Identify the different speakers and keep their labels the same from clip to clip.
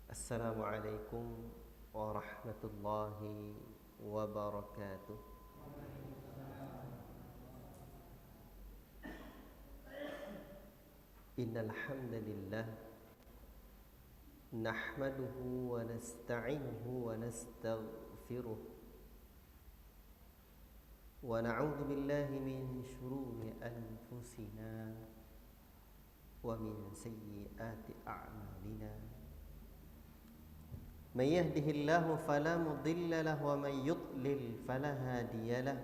Speaker 1: Assalamualaikum warahmatullahi wabarakatuh. Innal hamdalillah nahmaduhu wa nasta'inuhu wa nastaghfiruh wa na'udzu billahi min shururi anfusina wa min sayyiati a'malina. من يهده الله فلا مضل له ومن يضلل فلا هادي له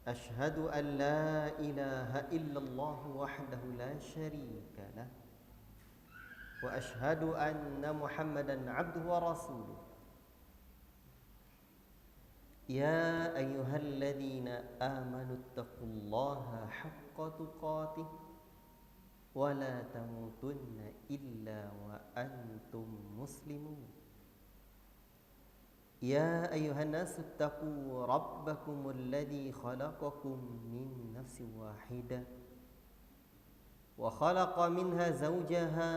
Speaker 1: أشهد أن لا إله إلا الله وحده لا شريك له وأشهد أن محمدا عبده ورسوله يا أيها الذين آمنوا اتقوا الله حق تقاته ولا تموتن إلا وأنتم مسلمون يا أيها الناس اتقوا ربكم الذي خلقكم من نفس واحدة وخلق منها زوجها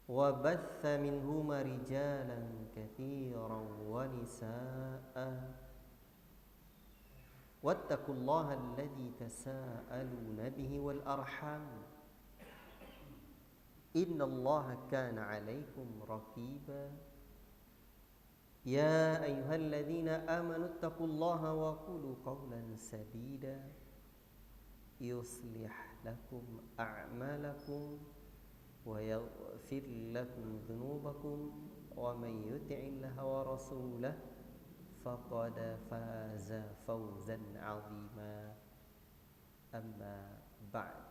Speaker 1: وبث منهما رجالا كثيرا ونساء واتقوا الله الذي تساءلون به والأرحام إن الله كان عليكم رقيبا يا أيها الذين آمنوا اتقوا الله وقولوا قولا سديدا يصلح لكم أعمالكم ويغفر لكم ذنوبكم ومن يطع الله ورسوله فقد فاز فوزا عظيما أما بعد.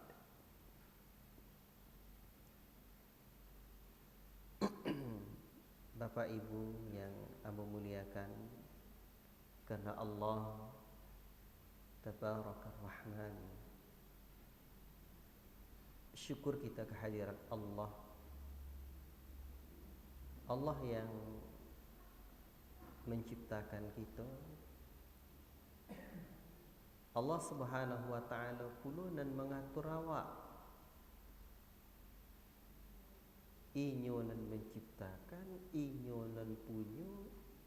Speaker 1: Bapak Ibu yang Amba muliakan, karena Allah Tabarakar Rahman, syukur kita kehadiran Allah yang menciptakan kita. Allah Subhanahu wa taala pula nan mengatur awak. Inyo nan menciptakan, inyo nan punya,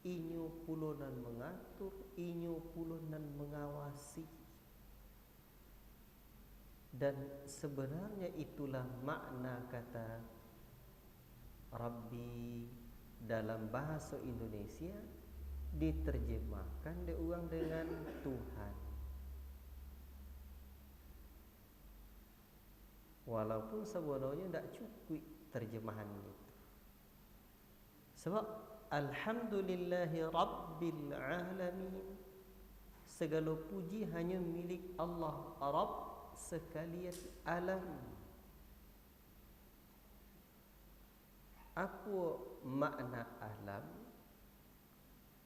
Speaker 1: inyo pula nan mengatur, inyo pula nan mengawasi. Dan sebenarnya itulah makna kata Rabbi dalam bahasa Indonesia, diterjemahkan diulang dengan Tuhan. Walaupun sebenarnya tidak cukup terjemahan itu. Sebab Alhamdulillahi Rabbil Alamin, segala puji hanya milik Allah, Rabb sekalian alam. Apa makna alam?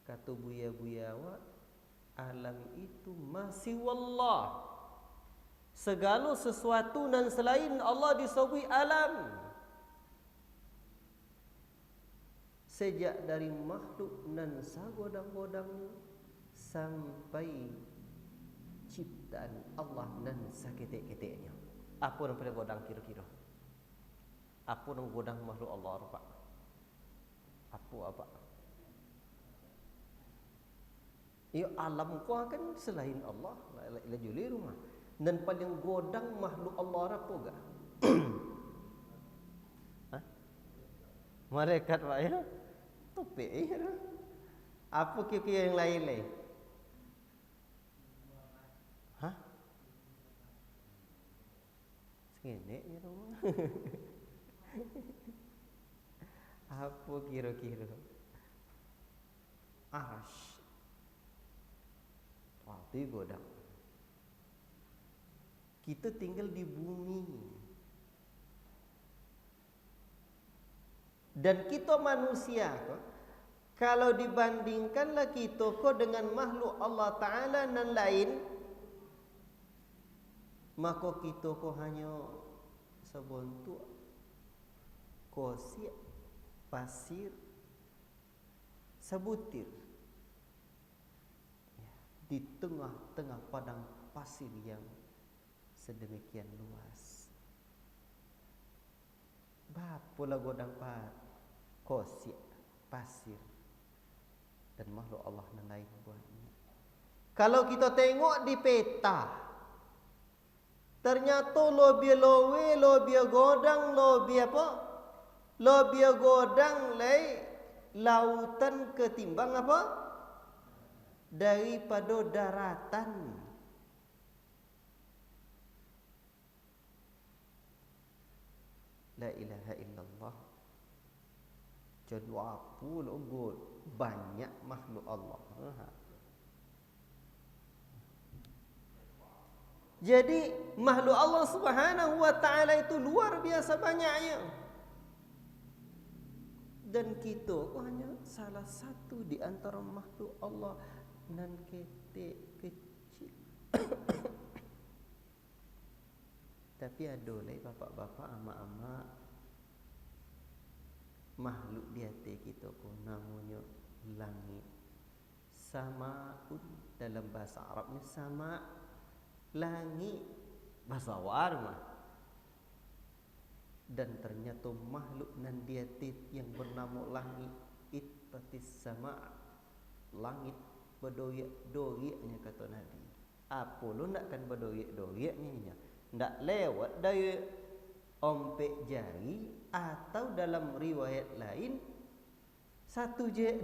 Speaker 1: Kata buya-buya awak, alam itu masih wallah. Segala sesuatu dan selain Allah disebut alam. Sejak dari makhluk nan sagodang-godang sampai ciptaan Allah nan saketek-keteknya. Apa yang pada godang kira-kira? Apa yang godang makhluk Allah Pak? Apa? Ya alam kau kan selain Allah, la juli rumah. Dan paling godang makhluk Allah apa gak? Hah? Malaikat Pak ya? Topik ya. Apa kira-kira yang lain? Hah? Segenek ya rumah. Apa kira-kira? Arash. Waktu godang. Kita tinggal di bumi. Dan kita manusia kalau dibandingkanlah kita dengan makhluk Allah Ta'ala dan lain, maka kita hanya sebentuk kosik, pasir, sebutir di tengah-tengah padang pasir yang sedemikian luas. Bapa pula godang kosik, pasir, dan makhluk Allah yang lain buat ini. Kalau kita tengok di peta, ternyata lebih lowe, lebih godang, lebih apa? Lebih godang lautan ketimbang apa? Daripada daratan. La ilaha illallah. Jadi apa banyak makhluk Allah. Jadi makhluk Allah Subhanahu wa taala itu luar biasa banyaknya. Dan kita hanya salah satu di antara makhluk Allah nan ketek kecil. Tapi ada lagi bapak-bapak, ama-ama, makhluk di hati kita pun namanya langit. Samaun dalam bahasa Arabnya sama, langit bahasa Arab. Dan ternyata makhluk nan di hati yang bernama langit itpatis sama, langit berdoyak-doyaknya kata Nabi. Apa lu nak kan berdoyak-doyaknya? Ndak lewat dari ompek jari, atau dalam riwayat lain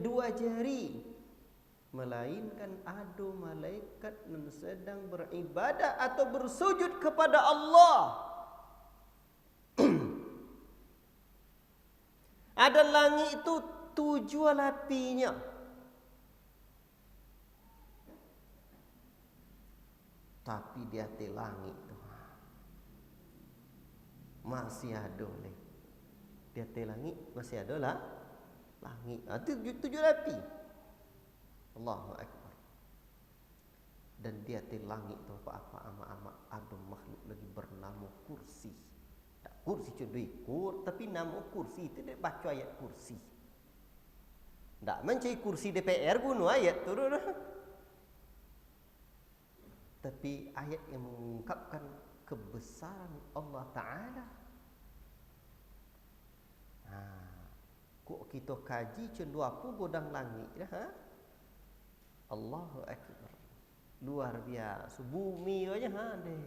Speaker 1: dua jari, melainkan ada malaikat yang sedang beribadah atau bersujud kepada Allah. Ada langit itu 7 lapinya. Tapi di hati langit itu masih ada lagi. Di atas langit masih ada lah langit. Itu 7 lapi. Allahu Akbar. Dan di atas langit itu apa-apa ama-ama ada makhluk lagi bernama kursi. Tak kursi cuma ikut, tapi nama kursi itu dia baca ayat kursi. Tak mencari kursi DPR guna ayat tu dah. Tapi ayat yang mengungkapkan kebesaran Allah Ta'ala. Kok kita kaji cendu apa godang langit dah, ha? Allahu Akbar. Luar biasa. Bumi aja ha deh.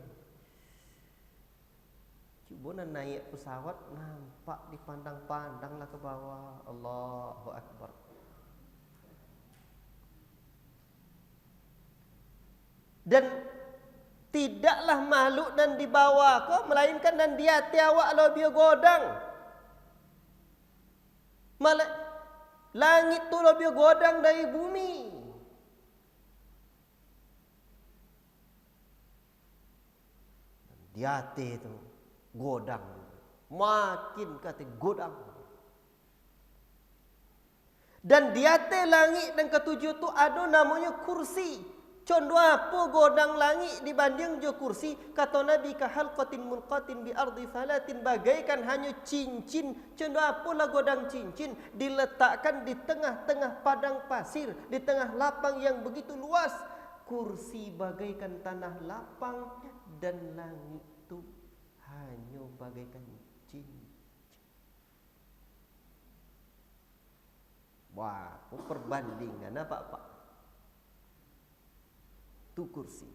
Speaker 1: Cuba nak naik pesawat, nampak dipandang-pandanglah ke bawah. Allahu Akbar. Dan tidaklah makhluk dan di bawah kau, melainkan dan di atas awak lo biar godang. Langit tu lo biar godang dari bumi. Di atas tu godang, makin kata godang. Dan di atas langit dan ketujuh tu ada namanya kursi. Contoh apa godang langit dibanding jo kursi? Kata Nabi, kahalqatin mulqatin bi ardi falatin, bagaikan hanya cincin. Contoh apalah godang cincin diletakkan di tengah-tengah padang pasir, di tengah lapang yang begitu luas. Kursi bagaikan tanah lapang, dan langit itu hanya bagaikan cincin. Wah, perbandingan apa Pak? Tu kursi.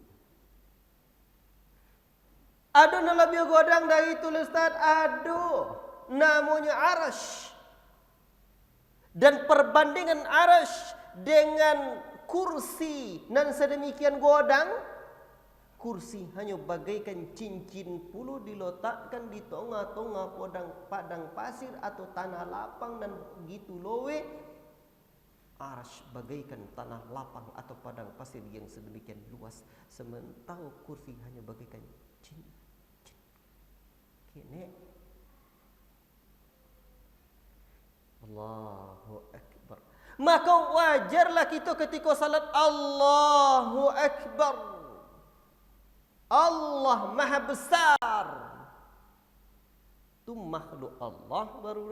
Speaker 1: Ada yang lebih godang dari itu Ustaz? Ada. Namanya arash. Dan perbandingan arash dengan kursi dan sedemikian godang, kursi hanya bagaikan cincin puluh diletakkan di tengah-tengah padang pasir atau tanah lapang dan begitu lowe. Arash bagaikan tanah lapang atau padang pasir yang sedemikian luas, sementara kursi hanya bagaikan cincin. Kini Allahu Akbar. Maka wajarlah kita ketika salat Allahu Akbar. Allah Maha Besar. Tu makhluk Allah baru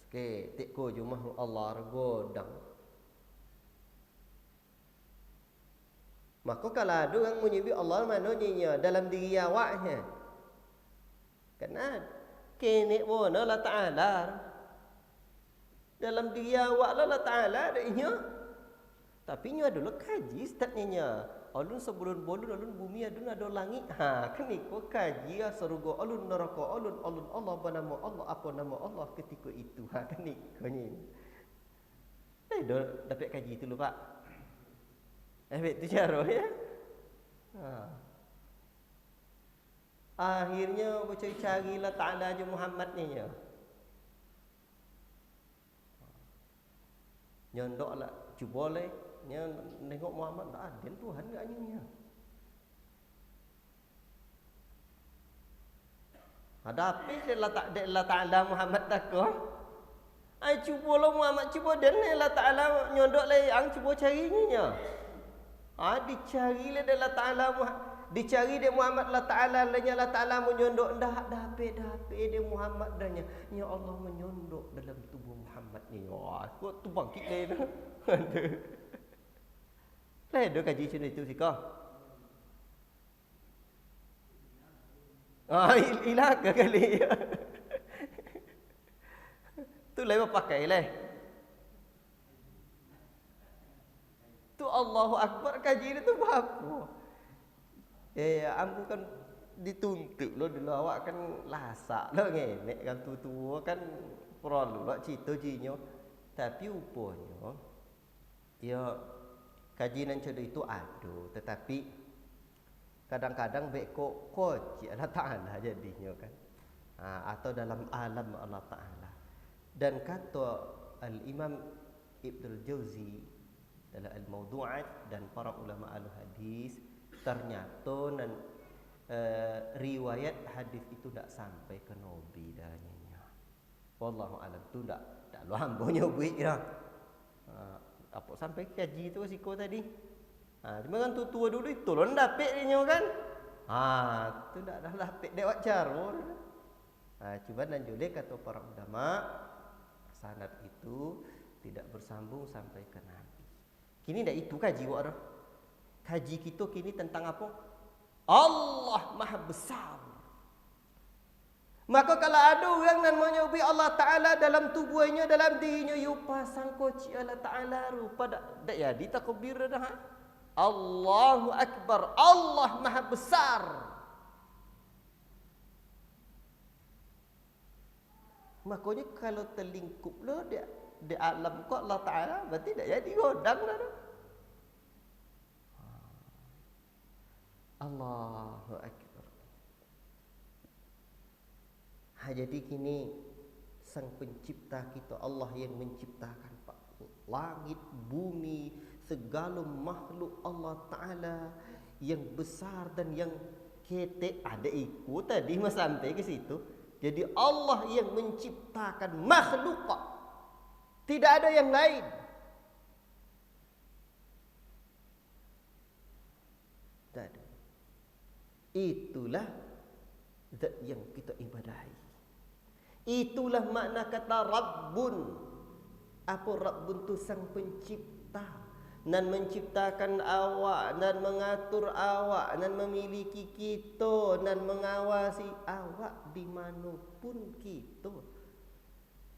Speaker 1: Ketik ko je makhluk Allah godang. Maka kalau ada orang menyebut Allah maknanya dalam diri awaknya. Karena kene pun Allah Ta'ala dalam diri awak Allah Ta'ala adanya. Tapi nya adalah kaji statnya. Alun sebelum bolun alun bumi adun ada langit. Kan iko kaji surga alun neraka alun Allah apa nama Allah ketika itu. Kan iko ni. Dapat kaji itu lupa. Itu cara ya. Akhirnya cari Allah Ta'ala aja Muhammad ni ya. Nyondok lah, cuba boleh. Nengok Muhammad tak adil Tuhan agaknya. Ada apa dia Allah Ta'ala Muhammad takut? Cubalah Muhammad, cuba dan Allah Ta'ala nyondok lah yang cuba carinya. Dicari lah Allah Ta'ala Muhammad. Dicari dia Muhammad Allah Ta'ala lanya Allah Ta'ala menyondok dah dapat dia Muhammad dahnya. Ya Allah menyondok dalam tubuh Muhammad ni. Wah, kok tu bangkit dia. Ada kaji macam itu sih kau. Ilah ke kali. Tu lewat pakai lah. Tu Allahu Akbar kaji itu apa? Ampu kan dituntut lo dulu awak kan lasak lo ngenek kan tua kan perlu lo cerita jinyo. Tapi upanya ya kajian cerita itu ada, tetapi kadang-kadang beko koji Allah Ta'ala jadinya kan. Atau dalam alam Allah Ta'ala. Dan kata Al-Imam Ibnul Jauzi dalam Al-Mawdu'at dan para ulama al-hadis, ternyata riwayat hadis itu tak sampai ke Nabi dahnya. Wallahu alam tu tak lu hambonya buik dah. Apa sampai kaji tu siko tadi. Cuma kan tu tua dulu itu lon dapat dia kan. Tu dah dapat dia buat cara. Cuma dan juga kata para ulama sanad itu tidak bersambung sampai ke Nabi. Kini dah itu kaji buat dah. Kaji kita kini tentang apa? Allah Maha Besar. Maka kalau ada orang yang menyebut Allah Ta'ala dalam tubuhnya, dalam dirinya, you pasang koci Allah Ta'ala rupa tak jadi takbir dah. Allahu Akbar. Allah Maha Besar. Makanya kalau terlingkup lo di alam kau Allah Ta'ala, berarti tak jadi godang dah. Allahu Akbar. Jadi kini sang pencipta kita, Allah yang menciptakan langit, bumi, segala makhluk Allah Ta'ala yang besar dan yang ketek. Ada ikut tadi mas sampai ke situ. Jadi Allah yang menciptakan makhluk, tidak ada yang lain. Tak ada. Itulah zat yang kita ibadahi. Itulah makna kata Rabbun. Apa Rabbun tu sang pencipta, dan menciptakan awak, dan mengatur awak, dan memiliki kita, dan mengawasi awak dimanapun kita.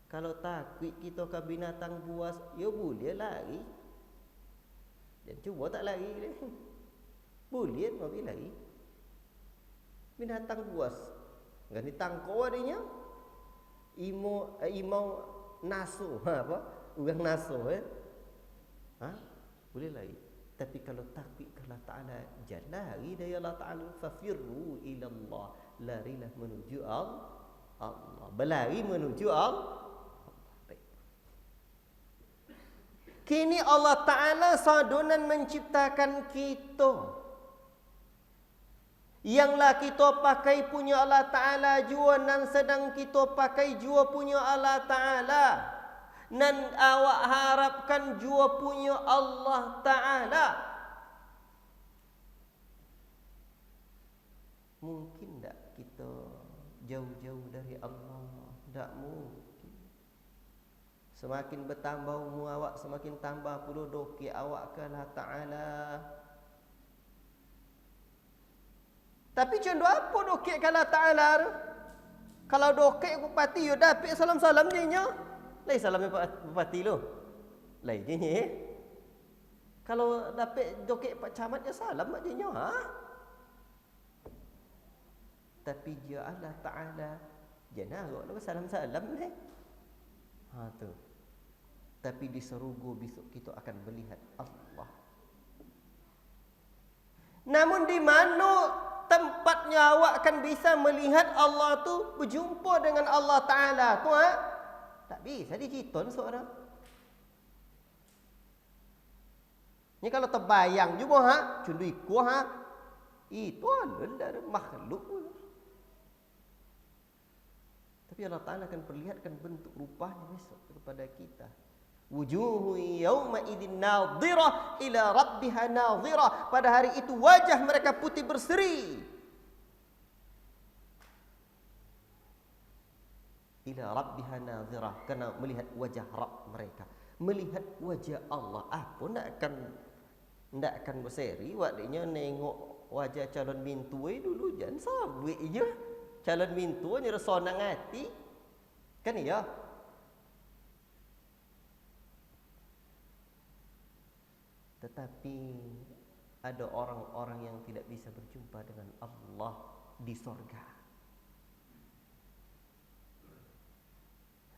Speaker 1: Kalau takut kita ke binatang buas, ya boleh lari. Dan cuba tak lari deh. Boleh mobil lari. Binatang buas, enggak ditangkau adanya. Imau naso, apa? Orang naso boleh lari. Tapi kalau takut ke Allah Ta'ala, jangan lari dari Allah Ta'ala. Fafirru ilallah. Larilah menuju Allah. Berlari menuju Allah. Kini Allah Ta'ala sadunan menciptakan kita. Yanglah kita pakai punya Allah Ta'ala jua, dan sedang kita pakai jua punya Allah Ta'ala. Dan awak harapkan jua punya Allah Ta'ala. Mungkin tak kita jauh-jauh dari Allah? Tak mungkin. Semakin bertambah umur awak, semakin tambah pula doki awak ke Allah Ta'ala. Tapi contoh apa dokek kalau Ta'ala tu? Kalau dokek bupati, yo dapat salam-salam dia nya. Lain salam bupati lu. Lain je ni. Kalau dapat dokek Pak Camat, ya salam mak dia nya. Ha? Tapi dia Allah Ta'ala jangan nak salam-salam ni. Ha tu. Tapi di serugo besok kita akan melihat Allah. Namun di mana tempatnya awak akan bisa melihat Allah tu, berjumpa dengan Allah Ta'ala tu, ha? Tak bisa diceritakan seorang. Ni kalau terbayang juga, ha? Cundui ku, ha? Itu adalah makhluk. Tapi Allah Ta'ala akan perlihatkan bentuk rupanya besok kepada kita. Wujuhu yawma idzin nadhirah ila rabbiha nadhirah. Pada hari itu wajah mereka putih berseri. Ila rabbiha nadhirah, kerana melihat wajah Rabb mereka, melihat wajah Allah. Apa nak akan berseri waktunya nengok wajah calon mintu dulu jangan sabik je. Calon mintu ni rasa nak hati. Kan ya? Tetapi ada orang-orang yang tidak bisa berjumpa dengan Allah di sorga.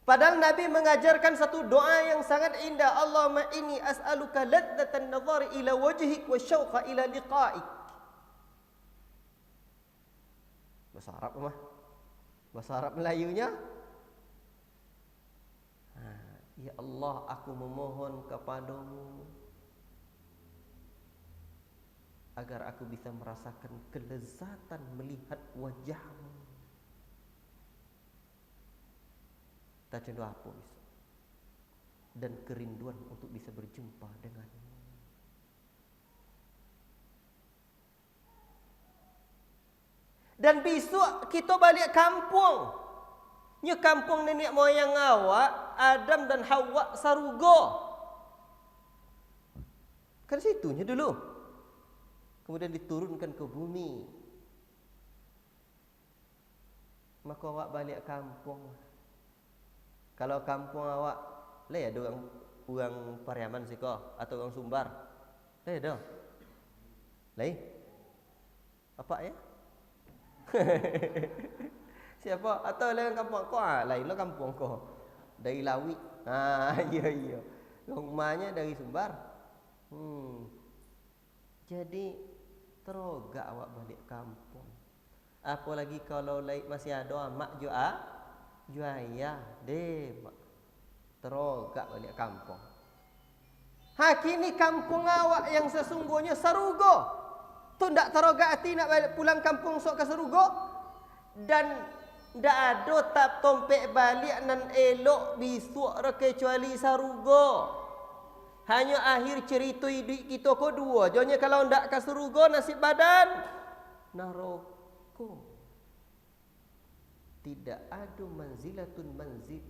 Speaker 1: Padahal Nabi mengajarkan satu doa yang sangat indah. Allahumma inni as'aluka ladzatan nadhari ila wajhik wa syauqa ila liqa'ik. Bahasa Arab mah. Bahasa Arab Melayunya. Ya Allah, aku memohon kepadamu agar aku bisa merasakan kelezatan melihat wajahmu. Tak contoh apa besok. Dan kerinduan untuk bisa berjumpa denganmu. Dan besok kita balik kampung. Nya kampung nenek moyang awak, Adam dan Hawa sarugo. Kan situnya dulu. Kemudian diturunkan ke bumi. Maka awak balik kampung. Kalau kampung awak, ada orang Pariaman siko atau orang Sumbar. Ada. Apa ya? Siapa? Atau lain kampung kau? Lainlah kampung kau. Dari Lawi. Ya. Rumahnya dari Sumbar. Jadi terogak awak balik kampung. Apalagi kalau masih ada mak juaya deh mak. Terogak balik kampung. Kini kampung awak yang sesungguhnya sarugo. Tu ndak terogak hati nak balik pulang kampung sok ke sarugo. Dan ndak ada tap tompek balik nan elok bisuk kecuali sarugo. Hanya akhir cerita hidup kita kedua. Jadinya kalau ndak ke surga nasib badan neraka. Tidak ada manzilatun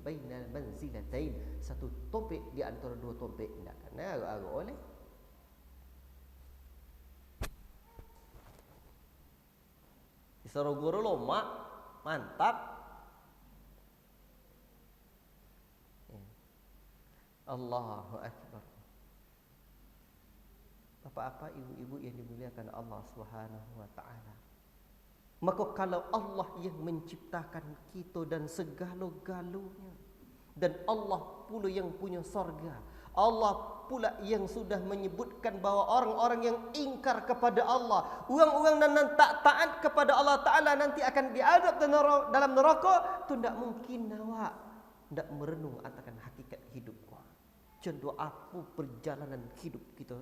Speaker 1: bainal manzilatain. Satu topik di antara dua topik. Ndak kena agak oleh. Di surga dulu mak mantap. Allahu akbar. Bapak-bapak, ibu-ibu yang dimuliakan Allah Subhanahu wa taala. Maka kalau Allah yang menciptakan kita dan segala-galanya, dan Allah pula yang punya sorga, Allah pula yang sudah menyebutkan bahawa orang-orang yang ingkar kepada Allah, orang-orang yang tak taat kepada Allah Ta'ala nanti akan diadab dalam neraka, itu tidak mungkin awak tidak merenung akan hakikat hidup. Contoh apa perjalanan hidup kita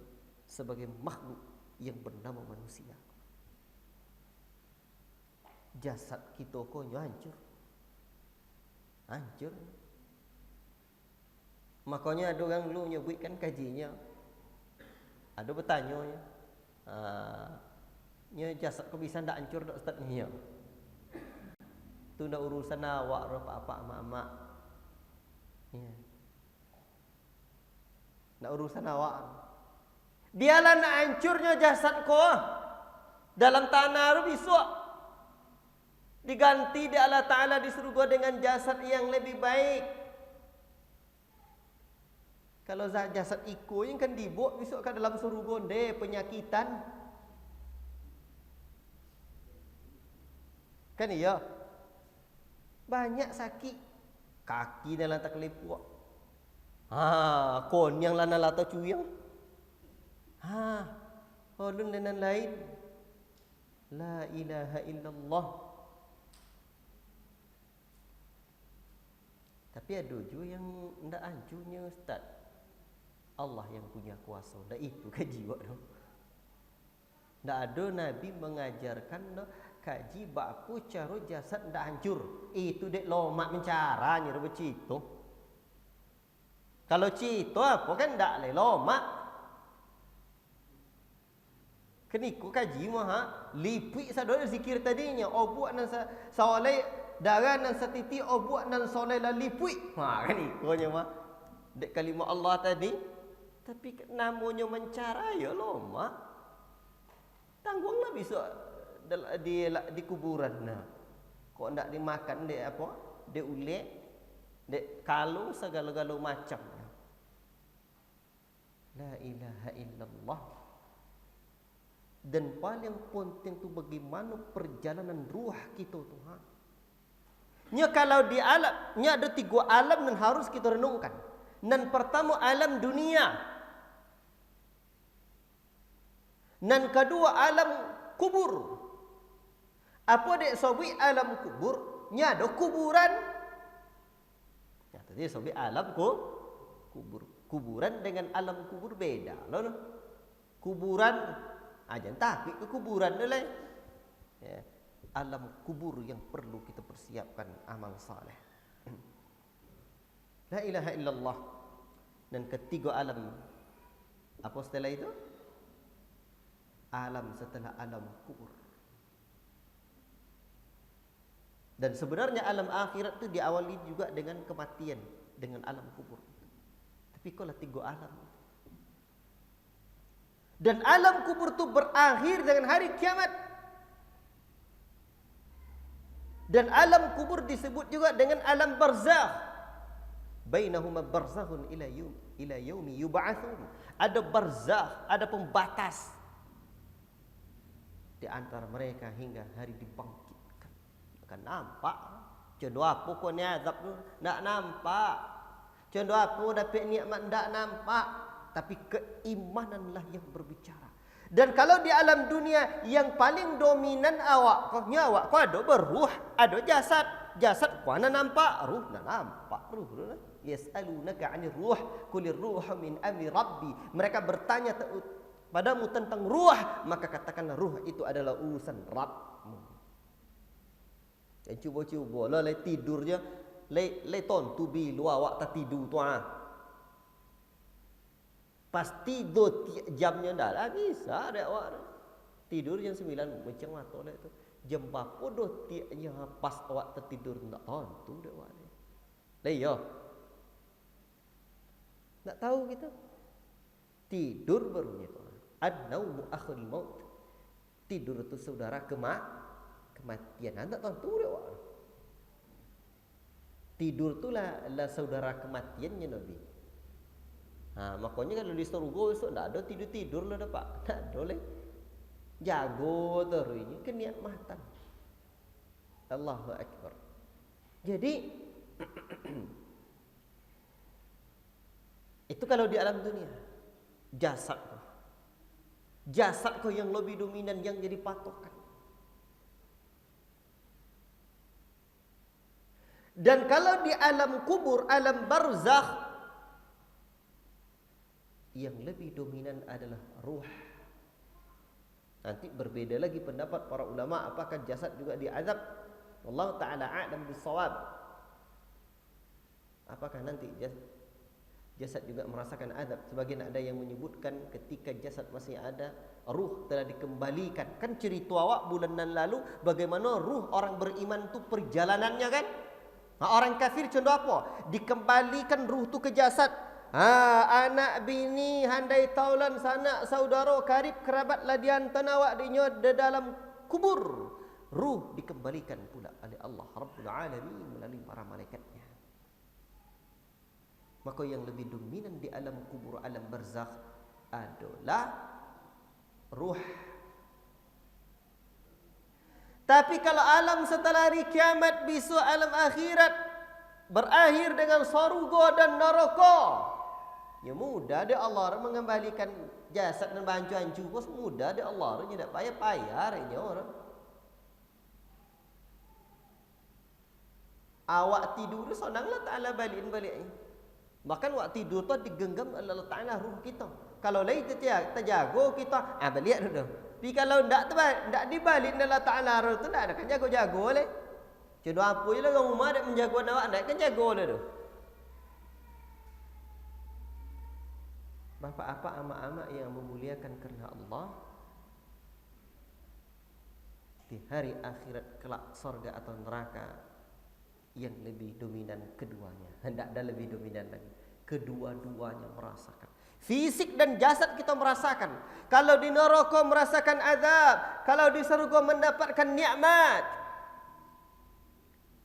Speaker 1: sebagai makhluk yang bernama manusia. Jasad kita konyo hancur. Makanya ada orang dulu nyebutkan kajinya. Ada bertanya nya jasad kau bisa ndak hancur dak ustaz ni ya. Tu ndak urusan awak apa-apa mak-mak. Ya. Ndak urusan awak. Biarlah nak hancurnya jasad kau. dalam tanah besok diganti di Allah Ta'ala di surga dengan jasad yang lebih baik. Kalau jasad iko yang kan dibuat besok ke dalam surga deh penyakitan. Kan iya. Banyak sakit kaki dalam tak kelepuk. Kon yang lana lata cuyang. Ulun dan lain. La ilaha illallah. Tapi ada juga yang ndak hancurnya Ustaz. Allah yang punya kuasa. Ndak itu ke jiwa tu. Ndak ada Nabi mengajarkan kaji bapu cara jasad ndak hancur. Itu dek lomak mencaranya dah bercito. Kalau cito apa kan ndak le lomak. Keniku kaji mah lipik sador zikir tadinya obuat nan soleh darah nan satiti obuat nan soleh la lipik. Kan ikonya mah dek kalimah Allah tadi. Tapi namanya mencara ya lomak. Tangguhlah besok di kuburan nah. Kok ndak dimakan dek apa? Dek ulek, dek kalung segala-gala macam. La ilaha illallah. Dan paling penting tu bagaimana perjalanan ruh kita tu Nya kalau di alam, nya ada 3 alam yang harus kita renungkan. Nan pertama alam dunia. Nan kedua alam kubur. Apa dek sobi alam kubur? Nya ada kuburan. Ya tadi sobi alam kubur. Kuburan dengan alam kubur beda loh. Kuburan aja tapi ke kuburan nilai. Ya, alam kubur yang perlu kita persiapkan amal saleh. La ilaha illallah. Dan ketiga alam apa setelah itu? Alam setelah alam kubur. Dan sebenarnya alam akhirat itu diawali juga dengan kematian, dengan alam kubur. Tapi kalau 3 alam. Dan alam kubur itu berakhir dengan hari kiamat. Dan alam kubur disebut juga dengan alam barzakh. Bainahuma barzakhun ila yaumi yub'atsun. Ada barzakh, ada pembatas di antara mereka hingga hari dibangkitkan. Kan nampak? Contoh apa kau ni azab tu? Tak nampak. Contoh apa dapat nikmat tak nampak. Tapi keimananlah yang berbicara. Dan kalau di alam dunia yang paling dominan awak kau ada berruh, ada jasad. Jasad kau nak nampak, ruh nak nampak. Ruh yas'alunaka 'anir ruh, qulir ruhu min amri rabbi. Mereka bertanya padamu tentang ruh, maka katakanlah ruh itu adalah urusan Rabbmu. Dan cuba-cuba lah tidur je, le ton tu bi luar awak tak tidur tu Pasti 2 jamnya dah lah bisa dek awak. Tidur jam 9 macam mata lek tu. Jam berapa 2 tiaknya pas awak tertidur tak tentu dek awak ni. Lah ya. Tak tahu kita. Tidur barunya tu. An-naumu akhul maut. Tidur itu saudara kematian. Tak tentu dek awak. Tidur tu lah saudara kematiannya Nabi. Makanya kalau di surga esok tak ada tidur-tidur lah dah Pak. Tak ada leh. Jago terus ini kenikmatan. Allahu Akbar. Jadi itu kalau di alam dunia. Jasad kau. Jasad kau yang lebih dominan yang jadi patokan. Dan kalau di alam kubur, alam barzakh, yang lebih dominan adalah ruh. Nanti berbeda lagi pendapat para ulama apakah jasad juga diazab. Wallahu taala a'lam bissawab. Apakah nanti jasad juga merasakan azab? Sebagian ada yang menyebutkan ketika jasad masih ada, ruh telah dikembalikan. Kan cerita awak bulanan lalu bagaimana ruh orang beriman tu perjalanannya kan? Orang kafir contoh apa? Dikembalikan ruh tu ke jasad. Anak bini handai taulan sanak saudara karib kerabat ladian tanawak dinyo di dalam kubur. Ruh dikembalikan pula oleh Allah Rabbul Alamin melalui para malaikatnya. Maka yang lebih dominan di alam kubur, alam barzakh adalah ruh. Tapi kalau alam setelah hari kiamat, besok alam akhirat berakhir dengan surga dan neraka. Ya mudah dia Allah mengembalikan jasad dan bancu-ancu bos, mudah dia Allah tidak payah-payah ini orang. Awak tidur sonanglah Ta'ala balikin baliknya. Bahkan waktu tidur tu digenggam oleh Allah Ta'ala ruh kita. Kalau lain terjaga kita, balik dulu. Tapi kalau tak dibalik Allah Ta'ala ruh tu, tak ada kan jago-jago oleh. Cuma apa je lah orang rumah ada menjaga awak, tak kan jago oleh tu. Bapak-bapak, amak-amak yang memuliakan kerana Allah, di hari akhirat kelak surga atau neraka, yang lebih dominan keduanya. Hendak ada lebih dominan lagi. Kedua-duanya merasakan. Fisik dan jasad kita merasakan. Kalau di neraka merasakan azab, kalau di surga mendapatkan nikmat.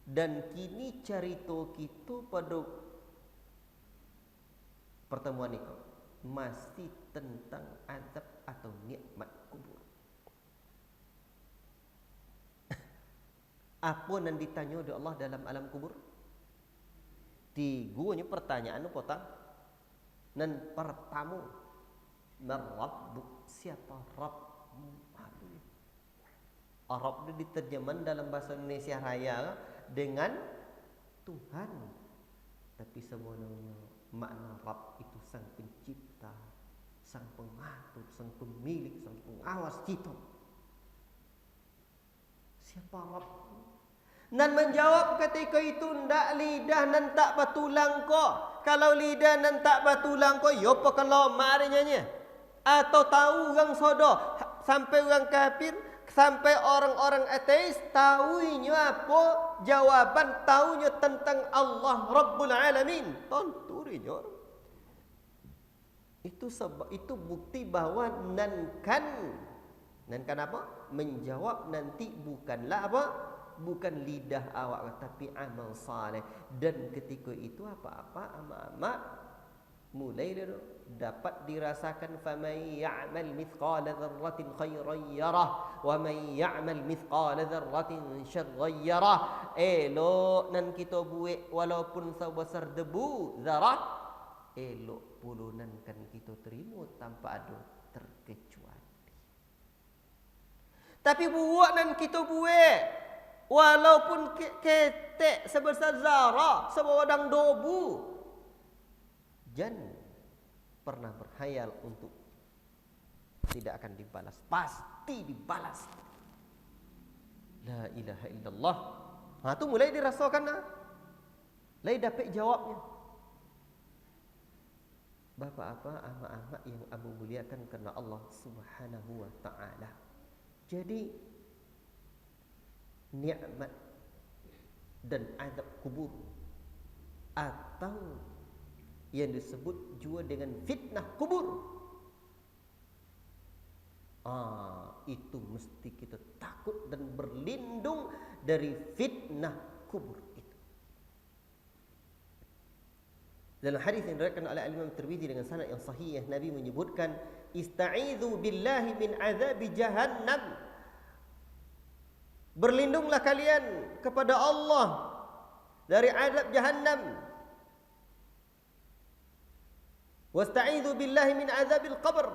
Speaker 1: Dan kini cerita kita pada pertemuan ini masih tentang azab atau nikmat kubur. Apa yang ditanya oleh Allah dalam alam kubur? Tigunya pertanyaan potong. Dan pertama, Rabbuk, siapa Rabbmu? Rabb itu diterjemahkan dalam bahasa Indonesia Raya dengan Tuhan. Tapi sebenarnya makna Rabb itu sang pencipta, sang pengatur, sang pemilik, sang pengawas kita. Siapa Rabb? Dan menjawab ketika itu, ndak lidah dan tak batulang ko. Kalau lidah dan tak batulang ko, yo pakai lama nyanyi. Atau tahu orang sodoh, sampai orang kafir, sampai orang-orang ateis, tahunya apa jawaban, tahunya tentang Allah Rabbul Alamin. Tonturinnya. Itu sebab itu bukti bahwa nankan apa? Menjawab nanti bukanlah apa? Bukan lidah awak tapi amal saleh. Dan ketika itu apa-apa amak-amak mulai dapat dirasakan, faman ya'mal mithqala dzarratin khairan yarah wa man ya'mal mithqala dzarratin syarran yarah. Elok nan kita buat walaupun sebesar debu zarah, elok pulunan kan kita terima tanpa ada terkecuali. Tapi buat nan kita buat walaupun ketek sebesar zarah, sebawadang dobu, jangan pernah berkhayal untuk tidak akan dibalas. Pasti dibalas. La ilaha illallah. Itu mulai dirasakan. Mulai dapat jawabnya. Bapak-bapak, amak-amak yang Abu muliakan kerana Allah Subhanahu wa ta'ala. Jadi nikmat dan azab kubur, atau yang disebut juga dengan fitnah kubur, itu mesti kita takut dan berlindung dari fitnah kubur itu. Dalam hadis yang diriwayatkan oleh Imam Tirmizi dengan sanad yang sahih, Nabi menyebutkan, "Ista'idzu billahi min azabi jahannam." Berlindunglah kalian kepada Allah dari azab jahannam. Wasta'idzu billahi min azabil qabr.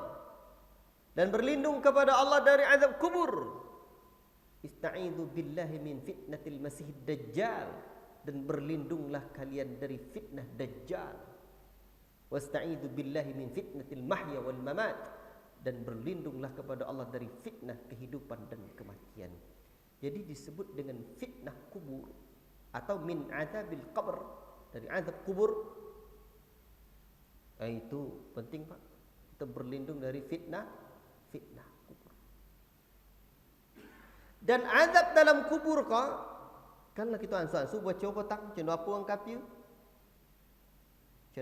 Speaker 1: Dan berlindung kepada Allah dari azab kubur. Ista'idzu billahi min fitnatil masihid dajjal. Dan berlindunglah kalian dari fitnah dajjal. Wasta'idzu billahi min fitnatil mahya wal mamat. Dan berlindunglah kepada Allah dari fitnah kehidupan dan kematian. Jadi disebut dengan fitnah kubur atau min azabil qabr, dari azab kubur. Itu penting Pak. Kita berlindung dari fitnah kubur. Dan azab dalam kubur kanlah kita ansu-ansu buat coba tang ceno apa orang kafir.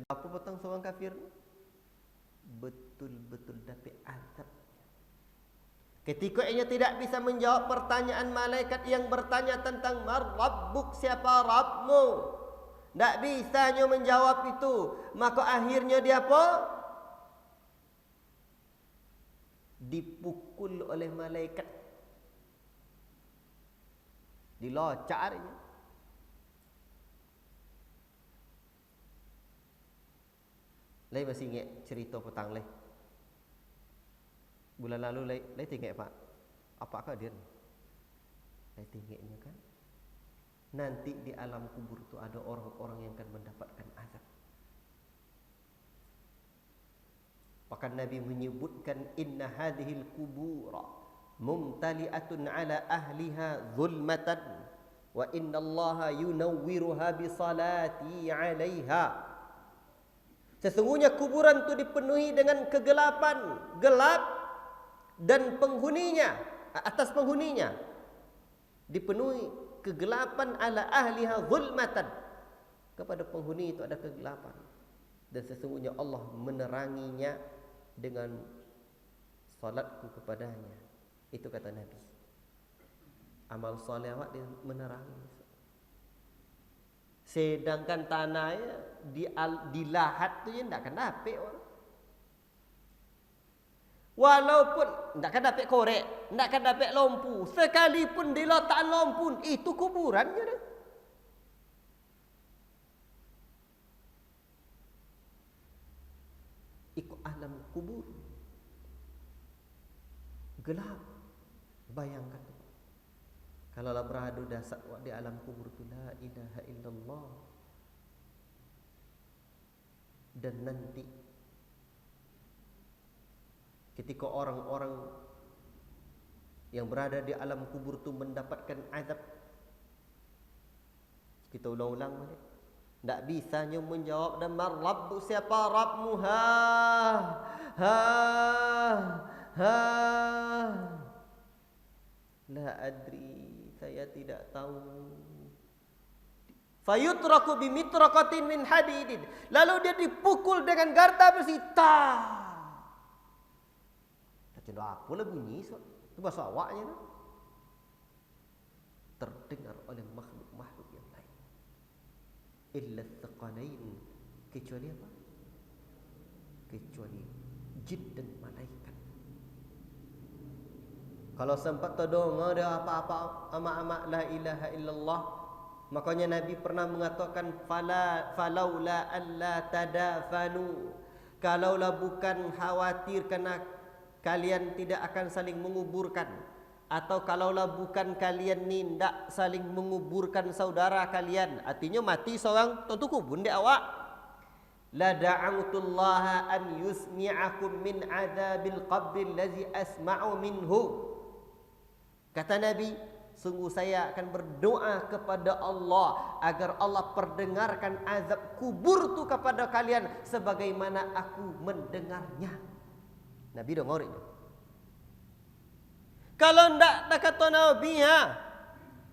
Speaker 1: Apa petang seorang kafir? Betul-betul dapat azab. Ketika ia tidak bisa menjawab pertanyaan malaikat yang bertanya tentang Rabbuk, siapa Rabbmu, tidak bisanya menjawab itu, maka akhirnya dia apa? Dipukul oleh malaikat, dilocaknya. Lai masih ingat cerita petang lai. Bulan lalu lai tinggal Pak. Apakah dia? Lai tinggalnya kan. Nanti di alam kubur itu ada orang-orang yang akan mendapatkan azab. Bahkan Nabi menyebutkan inna hadhil kubura mumtali'atun ala ahliha zulmatan wa inna allaha yunawwiruha bisalati 'alaiha. Sesungguhnya kuburan itu dipenuhi dengan kegelapan, gelap, dan penghuninya, atas penghuninya dipenuhi kegelapan, ala ahliha zulmatan, kepada penghuni itu ada kegelapan, dan sesungguhnya Allah meneranginya dengan salatku kepadanya. Itu kata Nabi. Amal soleh awak dia menerangi. Sedangkan tanahnya di lahat tu je tak akan dapat orang. Walaupun tak akan dapat korek, tak akan dapat lampu, sekalipun diletakkan lampu, itu kuburannya dah. Ikut alam kubur, gelap. Bayangkan kalau lah beradu dasar di alam kubur tu la ilaha illallah. Dan nanti ketika orang-orang yang berada di alam kubur tu mendapatkan azab, kita ulang-ulang balik. Tak bisanya menjawab dan Rabbu, siapa Rabbmu, la adri, saya tidak tahu. Fayutraku bimitraqatin min hadidin, lalu dia dipukul dengan garda besi. Tak tahu apa lah bunyi itu bahasa awaknya lah. Terdengar oleh makhluk-makhluk yang lain. Illa thaqalain, kecuali apa? Kecuali jin dan malaikat. Kalau sempat terdengar dia apa-apa ama-ama la ilaha illallah, makanya Nabi pernah mengatakan falaula alla tadafanu, kalaulah bukan khawatir kerana kalian tidak akan saling menguburkan, atau kalaulah bukan kalian ni tidak saling menguburkan saudara kalian, artinya mati seorang tentu kubur di awak, la da'autullaha an yusmi'akum min adzabil qabri allazi asma'u minhu. Kata Nabi, sungguh saya akan berdoa kepada Allah agar Allah perdengarkan azab kubur tu kepada kalian sebagaimana aku mendengarnya. Nabi dengar itu. Kalau ndak kata Nabi,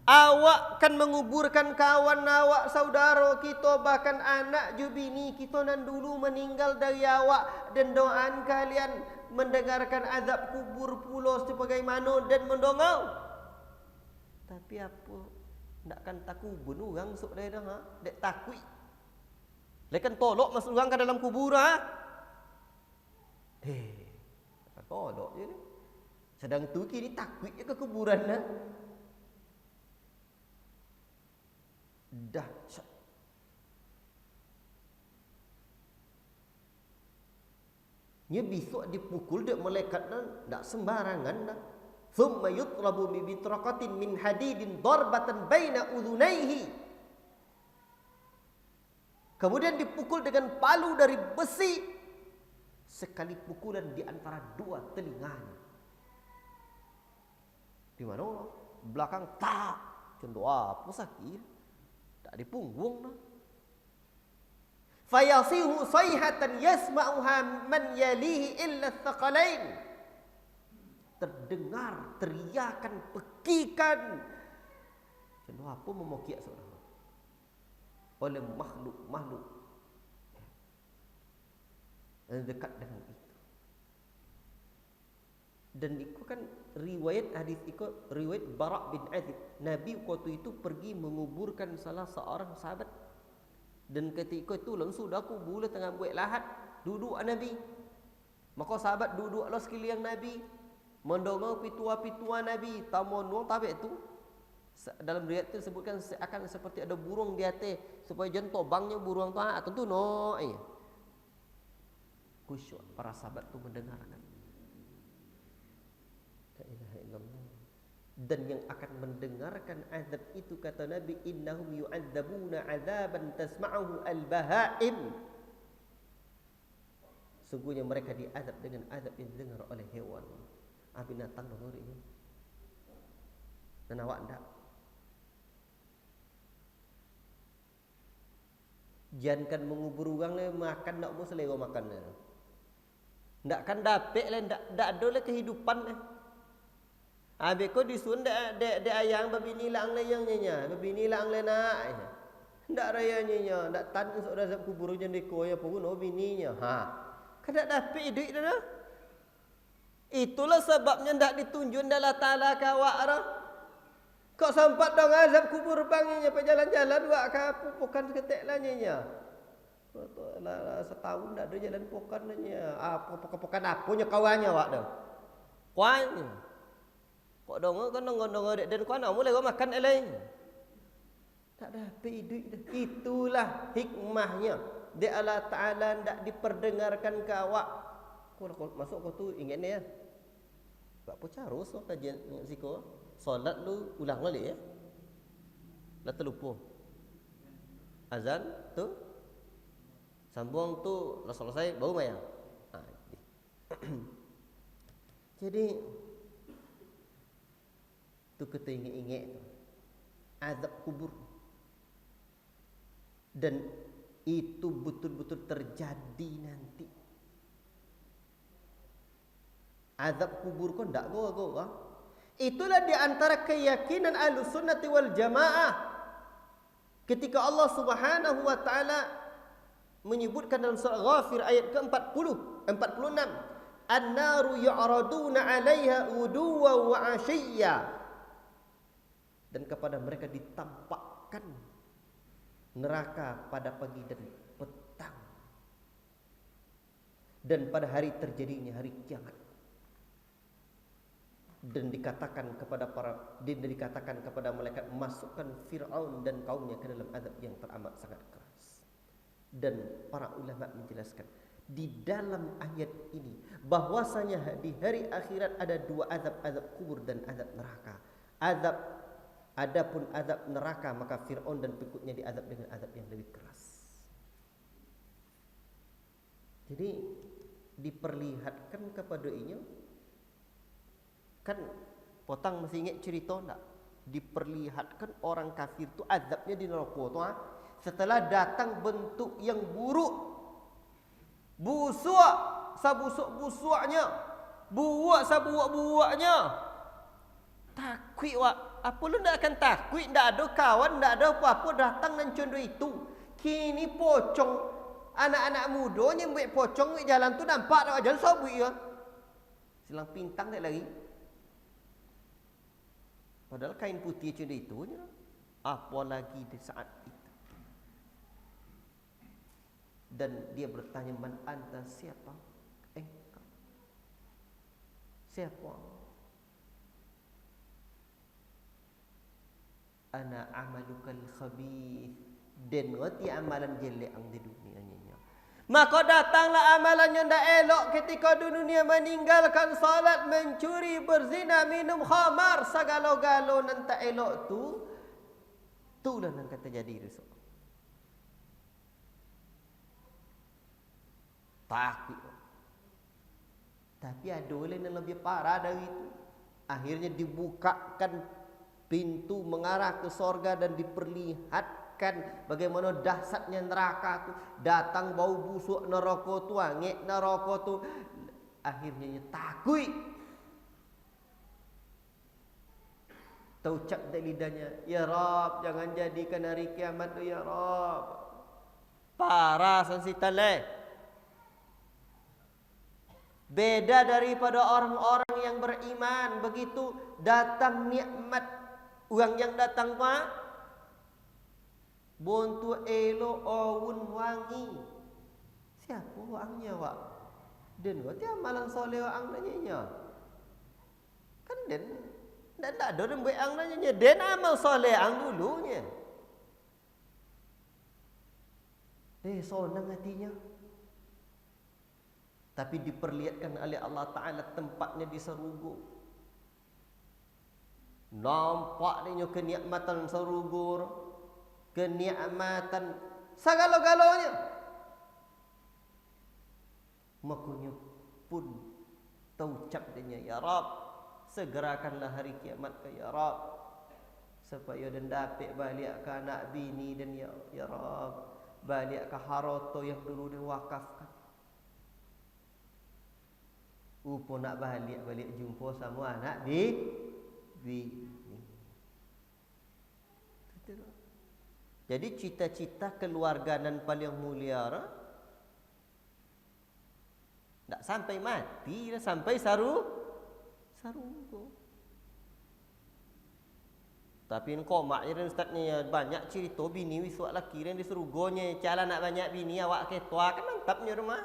Speaker 1: awak kan menguburkan kawan awak, saudara kita, bahkan anak jubini kita nan dulu meninggal dari awak, dan doaan kalian mendengarkan azab kubur pula sebagaimana dan mendongau. Tapi apa ndak kan takubun orang sok dah dek takui. Lekan tolok masuk orang ke dalam kubur tolok je ni. Sedang tu kini takut je ke kuburan dahsyat. Nya besok dipukul dek malaikat tak sembarangan dah. Thumma yutrabu bi bitraqatin min hadidin darbatan baina udhunaihi. Kemudian dipukul dengan palu dari besi, sekali pukulan di antara dua telinganya. Di mana Allah? Belakang tak. Contoh apa sakit? Tak di punggung dah. Fayasihu sayhatan yasma'uha man yalihi illa thaqalain. Terdengar teriakan, pekikan. Contoh apa memokiak seorang oleh makhluk-makhluk dekat dengan itu. Dan itu kan riwayat hadis itu riwayat Bara' bin Azib. Nabi waktu itu pergi menguburkan salah seorang sahabat. Dan ketika itu langsung dah kubur tengah buat lahat, duduk Nabi. Maka sahabat duduklah sekeliling Nabi, mendengar pitua-pitua Nabi, tamonong tabik itu. Dalam riwayat itu disebutkan akan seperti ada burung di atas, supaya jangan tobangnya burung tu tentu no. Khusyuk para sahabat tu mendengarkan. La ilaha illallah. Dan yang akan mendengarkan azab itu kata Nabi, innahum yu'adzabuna 'adzaban tasma'uhu al-bahaim. Sungguhnya mereka diazab dengan azab yang didengar oleh hewan. Binatang dengar ini. Dan awak enggak. Jangan mengubur orang le makan nak mau selera makan le. Ndak kan dapat le, ndak ada le kehidupan le. Habis kau disun de ayang babini lang le yang nya, babini lang le nak. Ndak raya nya, ndak tan sok razab kubur jan deko ya pun no bininya. Kan ndak dapat duit dah. Itulah sebabnya ndak ditunjun dalam taala kawak dah. Kau sempat dong azab kubur banginya jalan-jalan buat kapu bukan seketik lah nya. Setahun ndak ada jalan pokan nya. Pokan apunya kawannya wak dah. Kuannya. Kok dong kan dong dan kuan mulai kau makan lain. Tak dapat duit dah. Itulah hikmahnya. Dia Allah Taala ndak diperdengarkan ke awak. Kau masuk kau tu ingat ni ya. Bak apa cara so kajian siko? Solat lu ulang balik ya. Dah terlupa. Azan tu sambung tu dah selesai baru mayang. Jadi tu kita ingat-ingat tu. Azab kubur. Dan itu betul-betul terjadi nanti. Azab kubur kau ndak go-go. Itulah di antara keyakinan Ahlussunnah wal Jamaah. Ketika Allah Subhanahu wa taala menyebutkan dalam surah Ghafir ayat ke-40, 46, "An-naru yu'raduna 'alaiha uduwa wa 'ashiyya." Dan kepada mereka ditampakkan neraka pada pagi dan petang. Dan pada hari terjadinya hari kiamat. Dan dikatakan kepada malaikat, masukkan Fir'aun dan kaumnya ke dalam azab yang teramat sangat keras. Dan para ulama menjelaskan di dalam ayat ini bahwasanya di hari akhirat ada dua azab, azab kubur dan azab neraka. Adapun azab neraka maka Fir'aun dan pengikutnya diazab dengan azab yang lebih keras. Jadi diperlihatkan kepada ini. Kan potang masih ingat cerita tak? Diperlihatkan orang kafir tu azabnya di neraka tu setelah datang bentuk yang buruk. Busuk, sabusuk-busuknya. Buak sabuak-buaknya. Takut wak. Apa lu nak akan takut? Tak ada kawan, tak ada apa-apa datang dan contoh itu. Kini pocong anak-anak mudanya buat pocong di jalan tu nampak tak jalan sabuk ya. Silang pintang tak lagi. Padahal kain putih macam itu je. Apalagi di saat itu. Dan dia bertanya, man anta, siapa engkau? Siapa? Ana amalukal khabith. Dan roti amalan jelek ang di dunia ni. Maka datanglah amalan yang tak elok ketika di dunia, meninggalkan salat, mencuri, berzina, minum khamar, segala-gala yang tak elok tu. Itulah yang akan terjadi besok. Takut. Tapi ada orang yang lebih parah dari itu. Akhirnya dibukakan pintu mengarah ke sorga dan diperlihatkan bagaimana dahsyatnya neraka tu. Datang bau busuk neraka tu, angin neraka tu. Akhirnya takut. Terucap dari lidahnya, ya Rab, jangan jadikan hari kiamat tu ya Rab. Parah sensitan leh. Beda daripada orang-orang yang beriman. Begitu datang nikmat, orang yang datang pak bontu elo awun wangi. Siapa orangnya wak? Den waktu amalan soleh orang nanya. Kan den dan tak ada orang buat ang nanya. Den amal soleh ang dulunya. Sonang hatinya. Tapi diperlihatkan oleh Allah Ta'ala tempatnya di Serugo. Nampak dia kenikmatan Serugo, kenikmatan segala-galanya. Makanya pun taucap dia, ya Rab, segerakanlah hari kiamat ke ya Rab, supaya dan dapat balik ke anak bini dan ya Rab, balik ke harta yang dulu diwakafkan. Upo nak balik jumpa sama anak bini. Jadi cita-cita keluarganan paling mulia tak sampai mati, sampai sarunggo. Tapi kau maknya dan ustaznya banyak cerita bini wiswak laki dan diserugonya cara nak banyak bini awak ketua kan mantapnya rumah.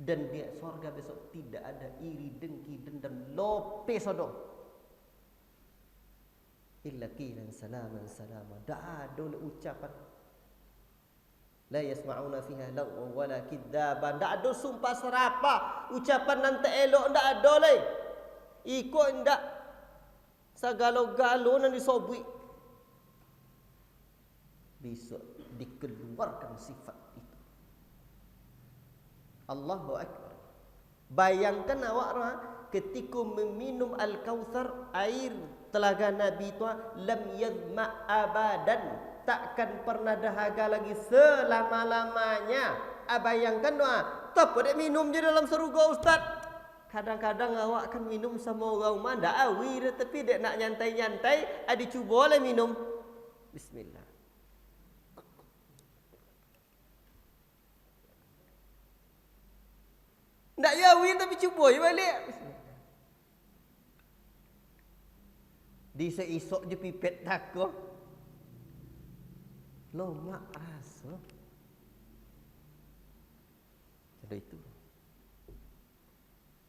Speaker 1: Dan di surga besok tidak ada iri, dengki, dendam, lope sodong. Illa qilan salaman salama. Tak ada ucapan. La yasma'una fiha lagwan wala kidzaban. Tak ada sumpah serapah, ucapan nanti elok tak ada lagi. Ikut ndak segalo-galo nan disobui. Besok dikeluarkan sifat itu. Allahu Akbar. Bayangkan awak ketika meminum Al-Kautsar, air telaga Nabi itu lam yadma abadan, takkan pernah dahaga lagi selama-lamanya. Bayangkan tak dia minum je dalam surga ustaz. Kadang-kadang awak kan minum sama orang rumah ndak awi dah, tapi dia nak nyantai-nyantai, ada cuba lah minum. Bismillah. Ndak awi tapi cuba je balik. Bismillah. Di seisok je pipet takut. Lomak rasa. Jadi itu.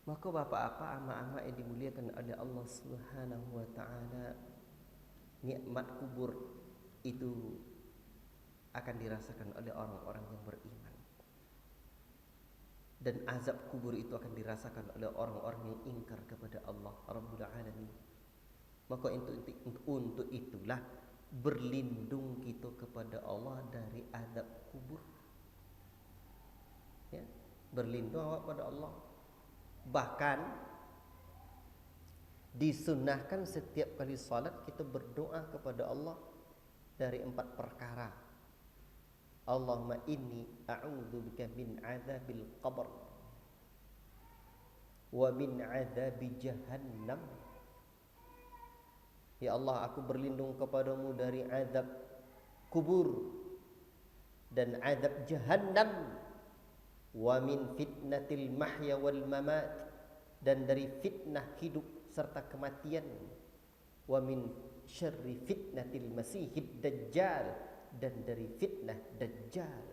Speaker 1: Maka bapa-bapa, amak-amak yang dimuliakan oleh Allah Subhanahu wa taala, nikmat kubur itu akan dirasakan oleh orang-orang yang beriman. Dan azab kubur itu akan dirasakan oleh orang-orang yang ingkar kepada Allah Rabbul Alamin. Maka untuk itulah berlindung kita kepada Allah dari azab kubur. Ya, berlindung awak pada Allah. Bahkan disunnahkan setiap kali salat kita berdoa kepada Allah dari 4 perkara. Allahumma inni a'udzubika min adzabil qabr wa min adzabi jahannam. Ya Allah, aku berlindung kepadamu dari azab kubur dan azab jahannam, wa min fitnatil mahya wal mamat, dan dari fitnah hidup serta kematian, wa min syarri fitnatil masihid dajjal, dan dari fitnah dajjal.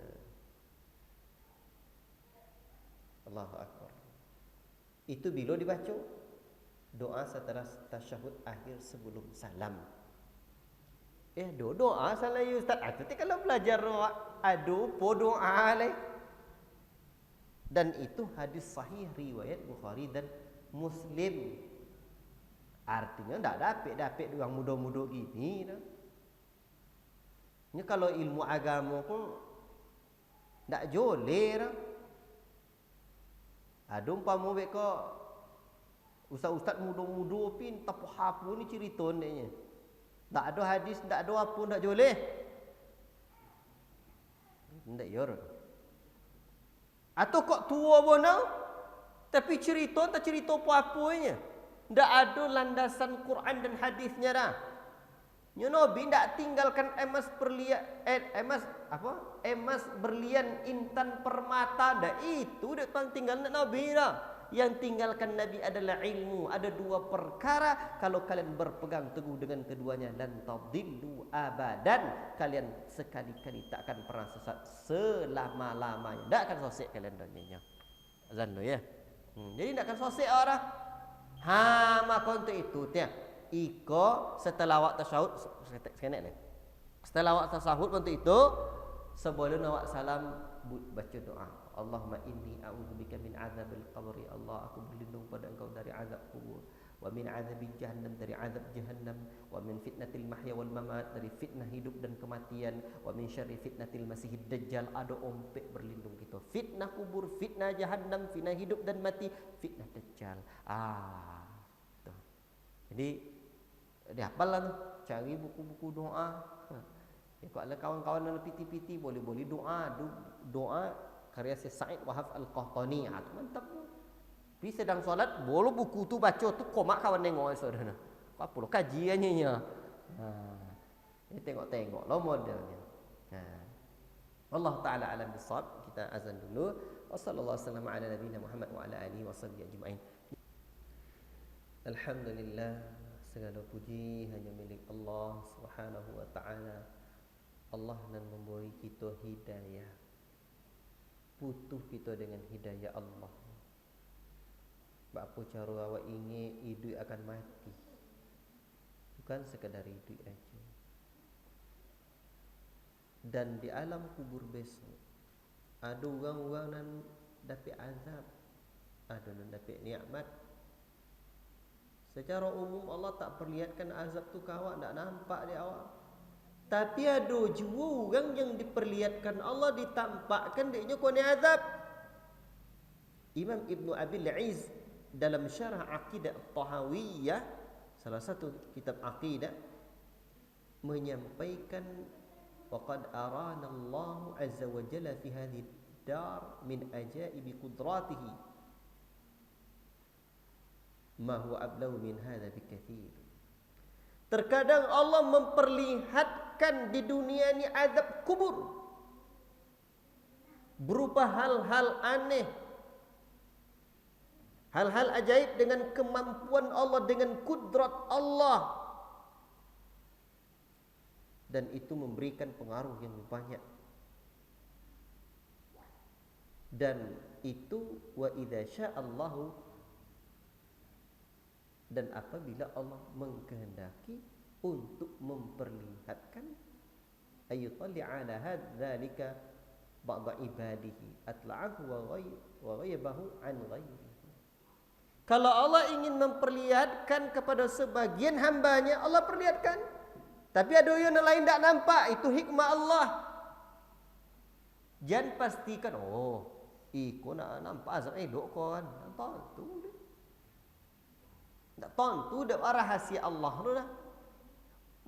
Speaker 1: Allahu akbar. Itu bila dibaca doa setelah tasyahud akhir sebelum salam. Doa salah ya ustaz. Tapi kalau belajar doa lah. Dan itu hadis sahih riwayat Bukhari dan Muslim. Artinya tak dapat orang muda-muda gini dah. Ini kalau ilmu agama pun tak joleh dah. Ada umpama mereka ustaz-ustaz muda-muda pun tak apa ni cerita ni. Tak ada hadis, tak ada apa, tak joleh. Tak yor. Atau kok tua bona tapi cerita tak cerita apa-apanya. Tak ada landasan Quran dan hadisnya dah. Nya Nabi ndak tinggalkan emas berlian emas berlian intan permata dah, itu dak tinggal Nabi dah. Yang tinggalkan Nabi adalah ilmu. Ada dua perkara, kalau kalian berpegang teguh dengan keduanya, lan tadillu abadan, kalian sekali-kali tak akan pernah sesat selama-lamanya. Tak akan sesat kalian dunia. Azan tu ya. Jadi tak akan sesat orang. Maka untuk itu dia iko setelah awak tasyahud sekenek ni. Setelah awak tasyahud untuk itu, sebelum awak salam baca doa. Allahumma inni a'udzubika min azabil qabri. Allah, aku berlindung pada engkau dari azab kubur. Wa min azabil jahannam, dari azab jahannam. Wa min fitnatil mahya wal mamat, dari fitnah hidup dan kematian. Wa min syarri fitnatil masihid dajjal, ada ompek berlindung kita. Fitnah kubur, fitnah jahannam, fitnah hidup dan mati, fitnah dajjal. Tuh. Jadi dihafal lah tu. Cari buku-buku doa. Ya, kalau ada kawan-kawan yang piti-piti, boleh-boleh doa karya Syekh Sa'id Wahab Al-Qahtani. Mantap. Tapi sedang solat, boleh buku tu baca tu komak kawan tengok saudara. Apa lo kajiannya nya. Ini tengok-tengok lo modelnya. Allah taala alam bisawab. Kita azan dulu. Wassallallahu wasallam ala nabiyina Muhammad wa ala alihi washabbihi ajmain. Alhamdulillah, segala puji hanya milik Allah Subhanahu wa taala. Allah nan memberi kita hidayah. Putuh kita dengan hidayah Allah. Apa cara awak ingin hidup akan mati. Bukan sekadar hidup aja. Dan di alam kubur besok, ada orang-orang yang dapat azab, ada yang dapat nikmat. Secara umum Allah tak perlihatkan azab tu ke awak, tak nampak di awak. Tapi ada juga orang yang diperlihatkan Allah, ditampakkan dia kau ni azab. Imam Ibn Abil Iz dalam syarah Aqidah Tahawiyah, salah satu kitab Aqidah, menyampaikan waqad arana Allah azza wa jalla fi hadhihi dar min ajaibi qudratihi ma huwa ablagu min hadha bikathir. Terkadang Allah memperlihatkan di dunia ini azab kubur berupa hal-hal aneh, hal-hal ajaib dengan kemampuan Allah, dengan kudrat Allah, dan itu memberikan pengaruh yang banyak. Dan itu wa idza sya'allahu, dan apabila Allah mengkehendaki untuk memperlihatkan ayyutalli ala hadzalika ba'da ibadihi atla'ahu wa ghayyabahu an ghairihi. Kalau Allah ingin memperlihatkan kepada sebagian hambanya, Allah perlihatkan. Tapi ada yang lain tak nampak, itu hikmah Allah. Jangan pastikan iko nak nampak azab dok kan. Tentu. Tak tentu dak rahasia Allah tu dah.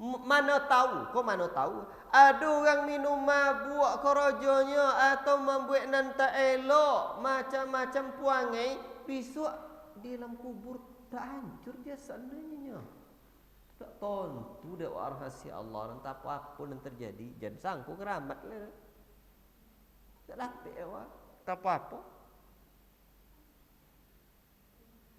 Speaker 1: Mana tahu, kau mana tahu ada orang minum mabuk korojonya atau membuat nan tak elok, macam-macam puangai, besok di dalam kubur tak hancur dia seandainya. Tak tentu dak rahasia Allah, entah apa-apa yang terjadi, jangan sangku keramat lah. Tak dapat tak apa-apa.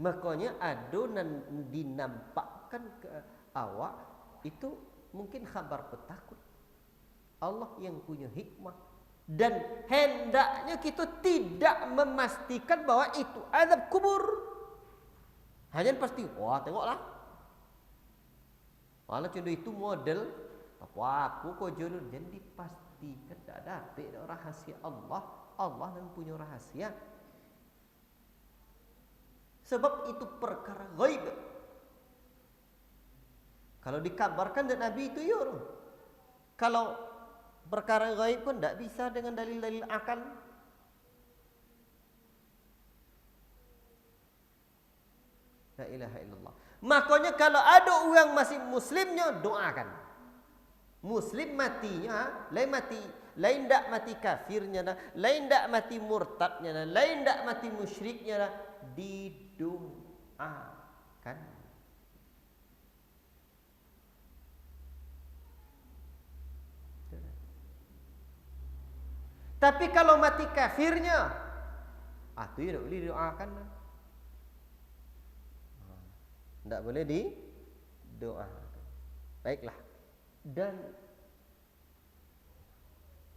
Speaker 1: Makanya ada nan dinampakkan ke awak itu mungkin khabar petakut. Allah yang punya hikmah, dan hendaknya kita tidak memastikan bahwa itu azab kubur. Hanya pasti, tengoklah. Kalau contoh itu model apa kau jodoh, jangan dipastikan tak dapat rahasia Allah. Allah yang punya rahasia. Sebab itu perkara gaib. Kalau dikabarkan dan Nabi itu ya. Kalau perkara gaib pun tidak bisa dengan dalil-dalil akal. La ilaha illallah. Makanya kalau ada orang masih muslimnya, doakan. Muslim matinya, lain tak mati kafirnya, lain tak mati murtadnya, lain tak mati musyriknya, didoakan. Tapi kalau mati kafirnya, itu tidak boleh didoakan. Tidak boleh didoakan. Baiklah. Dan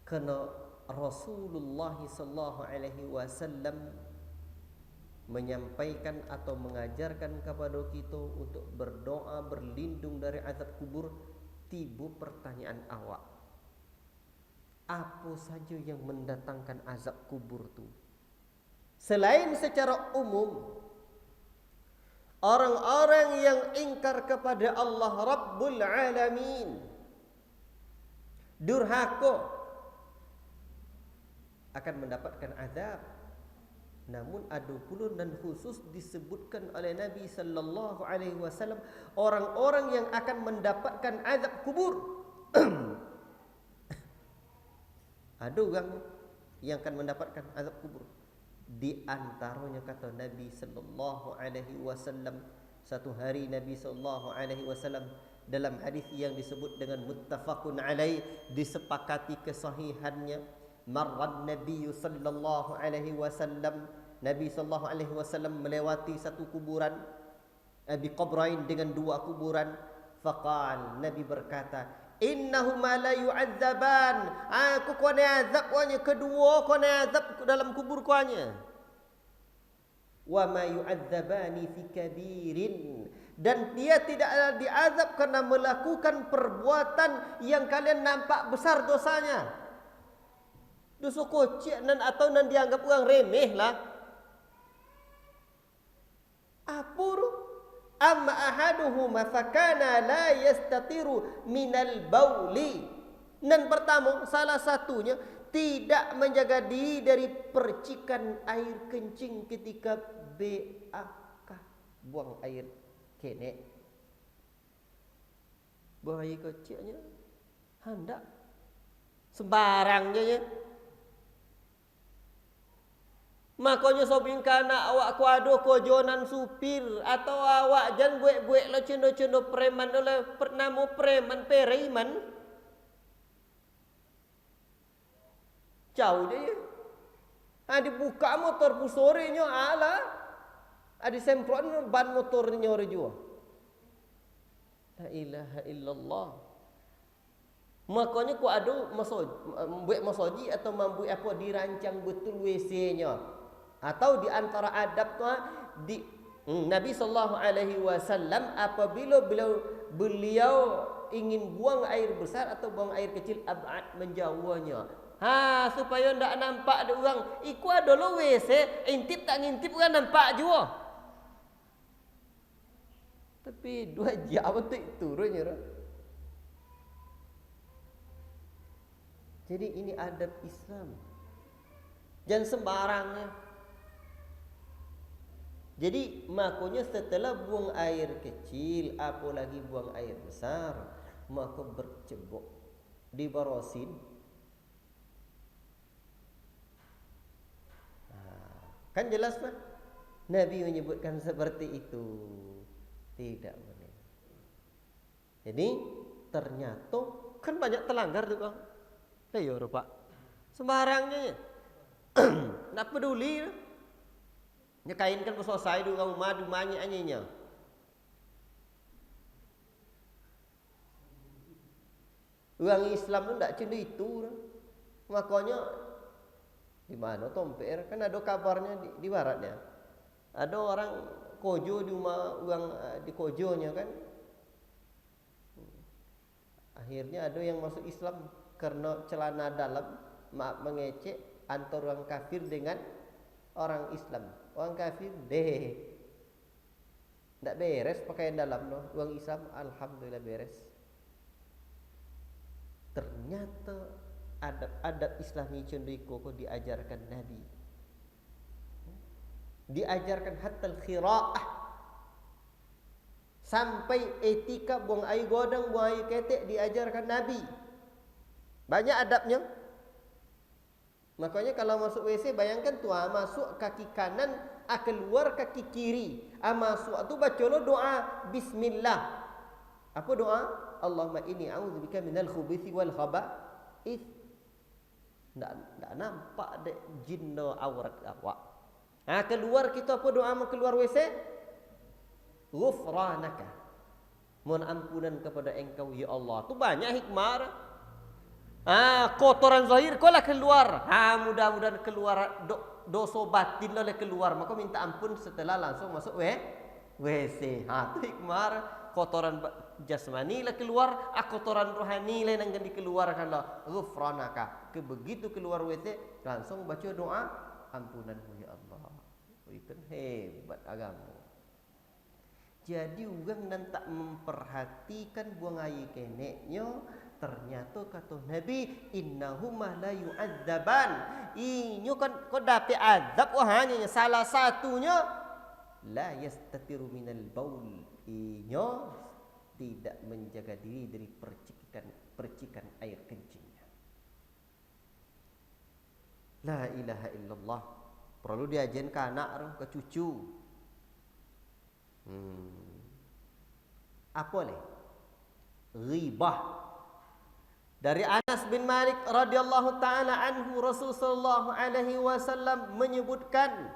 Speaker 1: karena Rasulullah sallallahu alaihi wasallam menyampaikan atau mengajarkan kepada kita untuk berdoa berlindung dari azab kubur, tiba pertanyaan awak. Apa saja yang mendatangkan azab kubur tu? Selain secara umum, orang-orang yang ingkar kepada Allah Rabbul Alamin, durhaka, akan mendapatkan azab. Namun ada pula dan khusus disebutkan oleh Nabi sallallahu alaihi wasallam orang-orang yang akan mendapatkan azab kubur. Ada orang yang akan mendapatkan azab kubur. Di antaranya kata Nabi sallallahu alaihi wasallam, satu hari Nabi sallallahu alaihi wasallam dalam hadis yang disebut dengan muttafaqun alaih, disepakati kesahihannya, marran Nabi sallallahu alaihi wasallam, Nabi sallallahu alaihi wasallam melewati satu kuburan, bi qabrain, dengan dua kuburan. Faqal, Nabi berkata, innahuma la yu'adzaban, aku kau azab wanya, kedua kau azab dalam kubur kuanya. Wa ma yu'adzabani fi kabirin, dan dia tidak diazab karena melakukan perbuatan yang kalian nampak besar dosanya. Dosa kecil atau nan dianggap orang remeh lah. Apa tu? Amma ahaduhuma fakana la yastatiru minal bauli. Nan pertama, salah satunya tidak menjaga diri dari percikan air kencing ketika beakah, buang air kenek. Buang air kecilnya hendak sembarangnya ya. Makanya sobingkana awak kuado kojonan supir atau awak jan buek-buek lo cendo-cendo preman oleh namo preman periman. Jauh dia. Dibuka motor pusorenya ala. Adi semprot ban motornya ora jua. La ilaha illallah. Makanya ku ado buek masoji atau mambu apa dirancang betul WC-nya. Atau di antara adab tu di Nabi sallallahu alaihi wasallam apabila beliau ingin buang air besar atau buang air kecil, abad menjauhnya. Supaya ndak nampak ada orang. Iku adalah WC, intip tak ngintip kan nampak juga. Tapi 2 jam tu turunnya. Jadi ini adab Islam. Jangan sembarangnya. Jadi makanya setelah buang air kecil, apalagi buang air besar, maka bercebok, dibarosin. Kan jelas lah. Nabi menyebutkan seperti itu. Tidak boleh. Jadi ternyata kan banyak telanggar tuh bang. Ya Pak. Sembarangnya ya. Nak peduli. Nyekain kan selesai dengan rumah banyak anjingnya. Orang Islam tu tak cenda itu. Makanya di mana tomper kan ada kabarnya di baratnya. Ada orang kojo di rumah orang di kojonya kan. Akhirnya ada yang masuk Islam karena celana dalam, maaf mengecek antara orang kafir dengan orang Islam. Orang kafir tak beres pakaian dalam no. Orang Islam alhamdulillah beres. Ternyata adab-adab Islami cenderiko kok diajarkan Nabi. Diajarkan hatta al-khira'ah. Sampai etika buang air godang, buang air ketek diajarkan Nabi. Banyak adabnya. Makanya kalau masuk WC bayangkan tu masuk kaki kanan, keluar kaki kiri. Masuk tu baca lo doa bismillah. Apa doa? Allahumma inni a'udzubika minal khubuthi wal khaba'ith. Ndak nampak dek jinno aurat awak. Keluar kita apa doa mau keluar WC? Ghufranaka. Mohon ampunan kepada engkau ya Allah. Tu banyak hikmah. Kotoran zahir kau lah keluar. Mudah-mudahan keluar dosa batin lah keluar. Maka minta ampun setelah langsung masuk WC. Tu hikmah. Kotoran jasmani lah keluar, kotoran rohani lah yang dikeluarkan lah. Ghufranaka. Begitu keluar WC langsung baca doa ampunanmu ya Allah. Itu hebat agama. Jadi orang dan tak memperhatikan buang air keneknya, ternyata kata Nabi innahuma la yu'adzaban. Inyo kan kau dapat azab hanya salah satunya la yastatiru minal baul. Inyo tidak menjaga diri dari percikan air kencingnya. La ilaha illallah. Perlu diajarkan ke anak, ke cucu. Apa ni? Ghibah. Dari Anas bin Malik radhiyallahu taala anhu, Rasulullah sallallahu alaihi wasallam menyebutkan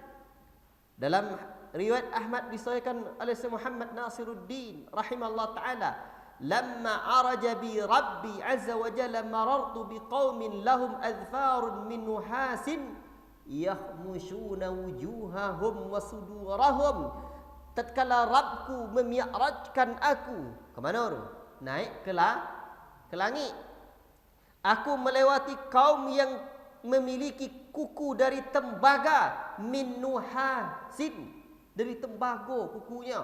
Speaker 1: dalam riwayat Ahmad disahihkan oleh Syekh Muhammad Nasiruddin rahimallahu taala, lamma araja bi rabbi azza wa jalla marartu biqaumin lahum adfarun min nuhasin yakhmushuna wujuhahum wa sudurahum. Tatkala Rabbku memi'rajkan aku ke mana tu? Naik ke langit. Aku melewati kaum yang memiliki kuku dari tembaga, min nuhasin, dari tembaga kukunya.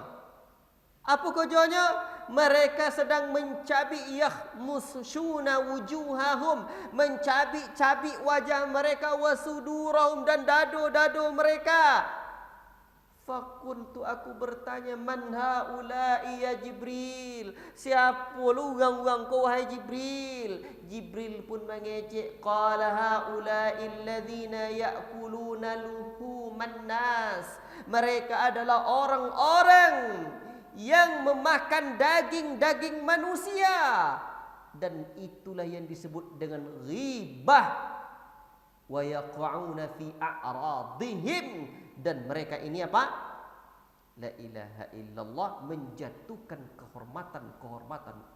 Speaker 1: Apa kerjanya? Mereka sedang mencabik yakhmushuna wujuhahum, mencabik-cabik wajah mereka, wasudurahum, dan dado-dado mereka. Fakuntu, aku bertanya, man haula'i ya Jibril, siapa lu orang-orang kau wahai Jibril? Jibril pun mengejek, qala haula'i alladhina ya'kuluna luhuman nas, mereka adalah orang-orang yang memakan daging-daging manusia, dan itulah yang disebut dengan ghibah. Wa yaqa'una fi a'radihim, dan mereka ini apa? La ilaha illallah, menjatuhkan kehormatan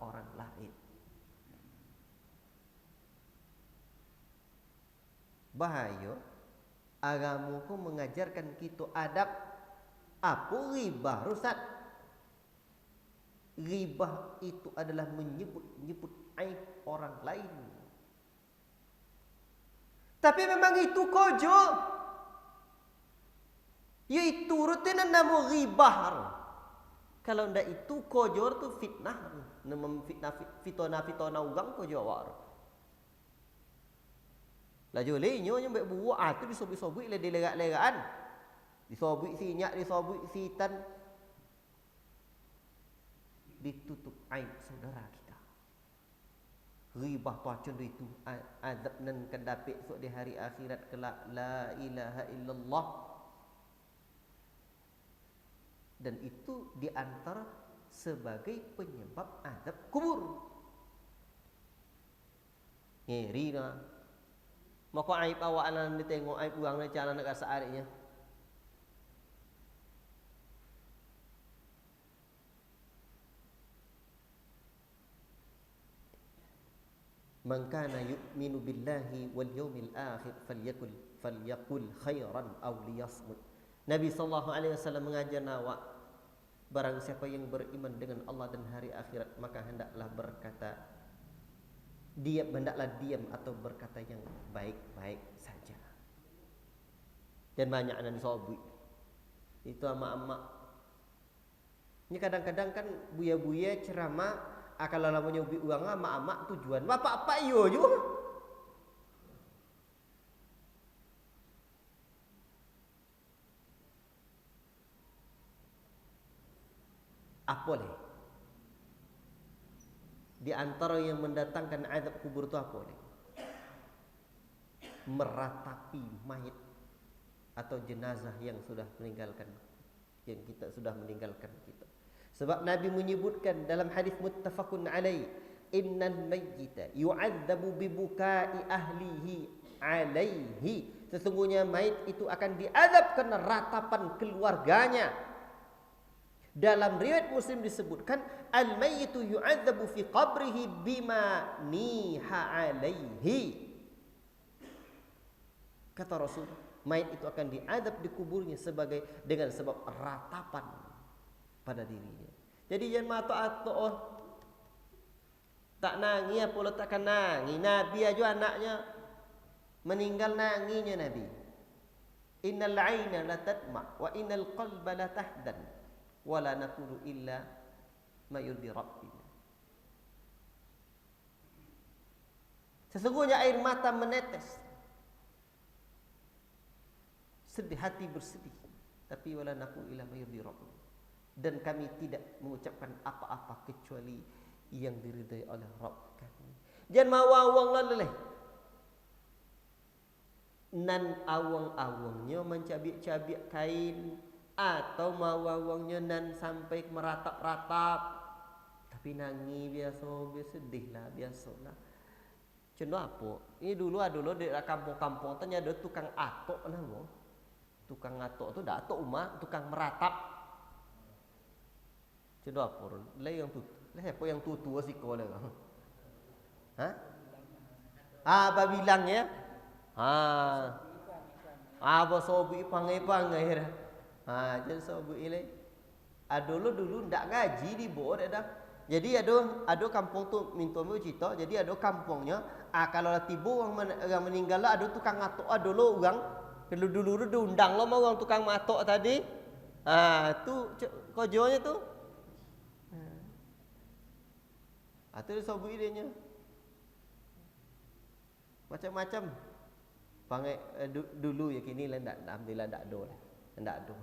Speaker 1: orang lain. Bahaya. Agamaku mengajarkan kita adab. Apa ghibah, Ustaz? Ghibah itu adalah menyebut aib orang lain. Tapi memang itu kojo. Yaitu rutinan nama ghibah. Kalau ndak itu kojor tu fitnah. Nama fitnah ugang kojor. Laju lenyo yang buat tu disobik-sobik le dilerak-lerakan. Disobik sinyak, disobik sitan. Ditutup aib saudara kita. Ghibah pacun itu azab nan kedapik esok di hari akhirat kelak, la ilaha illallah. Dan itu diantara sebagai penyebab azab kubur. Ngeri na. Maka aib awak nan ditengok aib orang nak jalan nak rasa adiknya. Man kana yu'minu billahi wal yawmil akhir falyaqul khairan aw liyasmut. Nabi sallallahu alaihi wasallam mengajar awak, barang siapa yang beriman dengan Allah dan hari akhirat, maka hendaklah diam atau berkata yang baik-baik saja. Dan banyak anak disobik. Itu amak-amak. Ini kadang-kadang kan buya-buya ceramah, kalau lamanya ubi uang amak-amak tujuan bapak-bapak iyo juga. Apa leh? Di antara yang mendatangkan azab kubur itu apa leh? Meratapi mayat atau jenazah yang sudah meninggalkan kita. Sebab Nabi menyebutkan dalam hadis muttafaqun alaih, innal mayyita yu'adzabu bi bukai ahlihi alaihi. Sesungguhnya mayit itu akan diazab karena ratapan keluarganya. Dalam riwayat Muslim disebutkan al-mayyitu yu'adzabu fi qabrihi bima niha alaihi. Kata Rasul, mayit itu akan diazab di kuburnya dengan sebab ratapan pada dirinya. Jadi jangan matok-atok tak nangis apa lo takkan nangis. Nabi aja anaknya meninggal nanginya Nabi. Innal 'aina la tadma wa innal qalba la tahzan wa la naqulu illa ma yurdi rabbina. Sesungguhnya air mata menetes, sedih hati bersedih, tapi wala naqulu illa ma yurdi rabbina. Dan kami tidak mengucapkan apa-apa kecuali yang diridai oleh Rabb kami. Jangan mau awang leleh. Nan awang-awangnya mencabik-cabik kain, atau mau awangnya nan sampai meratap-ratap. Tapi nangis biasa sedih lah, biasalah. Contoh apa? Ini dulu di kampung-kampung ternyata ada tukang atok nama. Tukang atok tu dah atok umah, tukang meratap. Contoh apa? Lah yang tu. Lah siapa yang tutu siko dah. Hah? Apa bilang ya? Apa sobi pangai-pangai dah. Jadi sobi ini. Dulu ndak ngaji di bawah dah. Jadi ada kampung tu minta mau cerita. Jadi ada kampungnya. Kalau tiba orang meninggal lah, ada tukang atok. Dulu orang dulu diundang lo mau orang tukang matok tadi. Tu kojonya tu. Itu sobi idenya. Macam-macam. Pangai dulu ya kini lah alhamdulillah ndak ada lah. Ndak ada.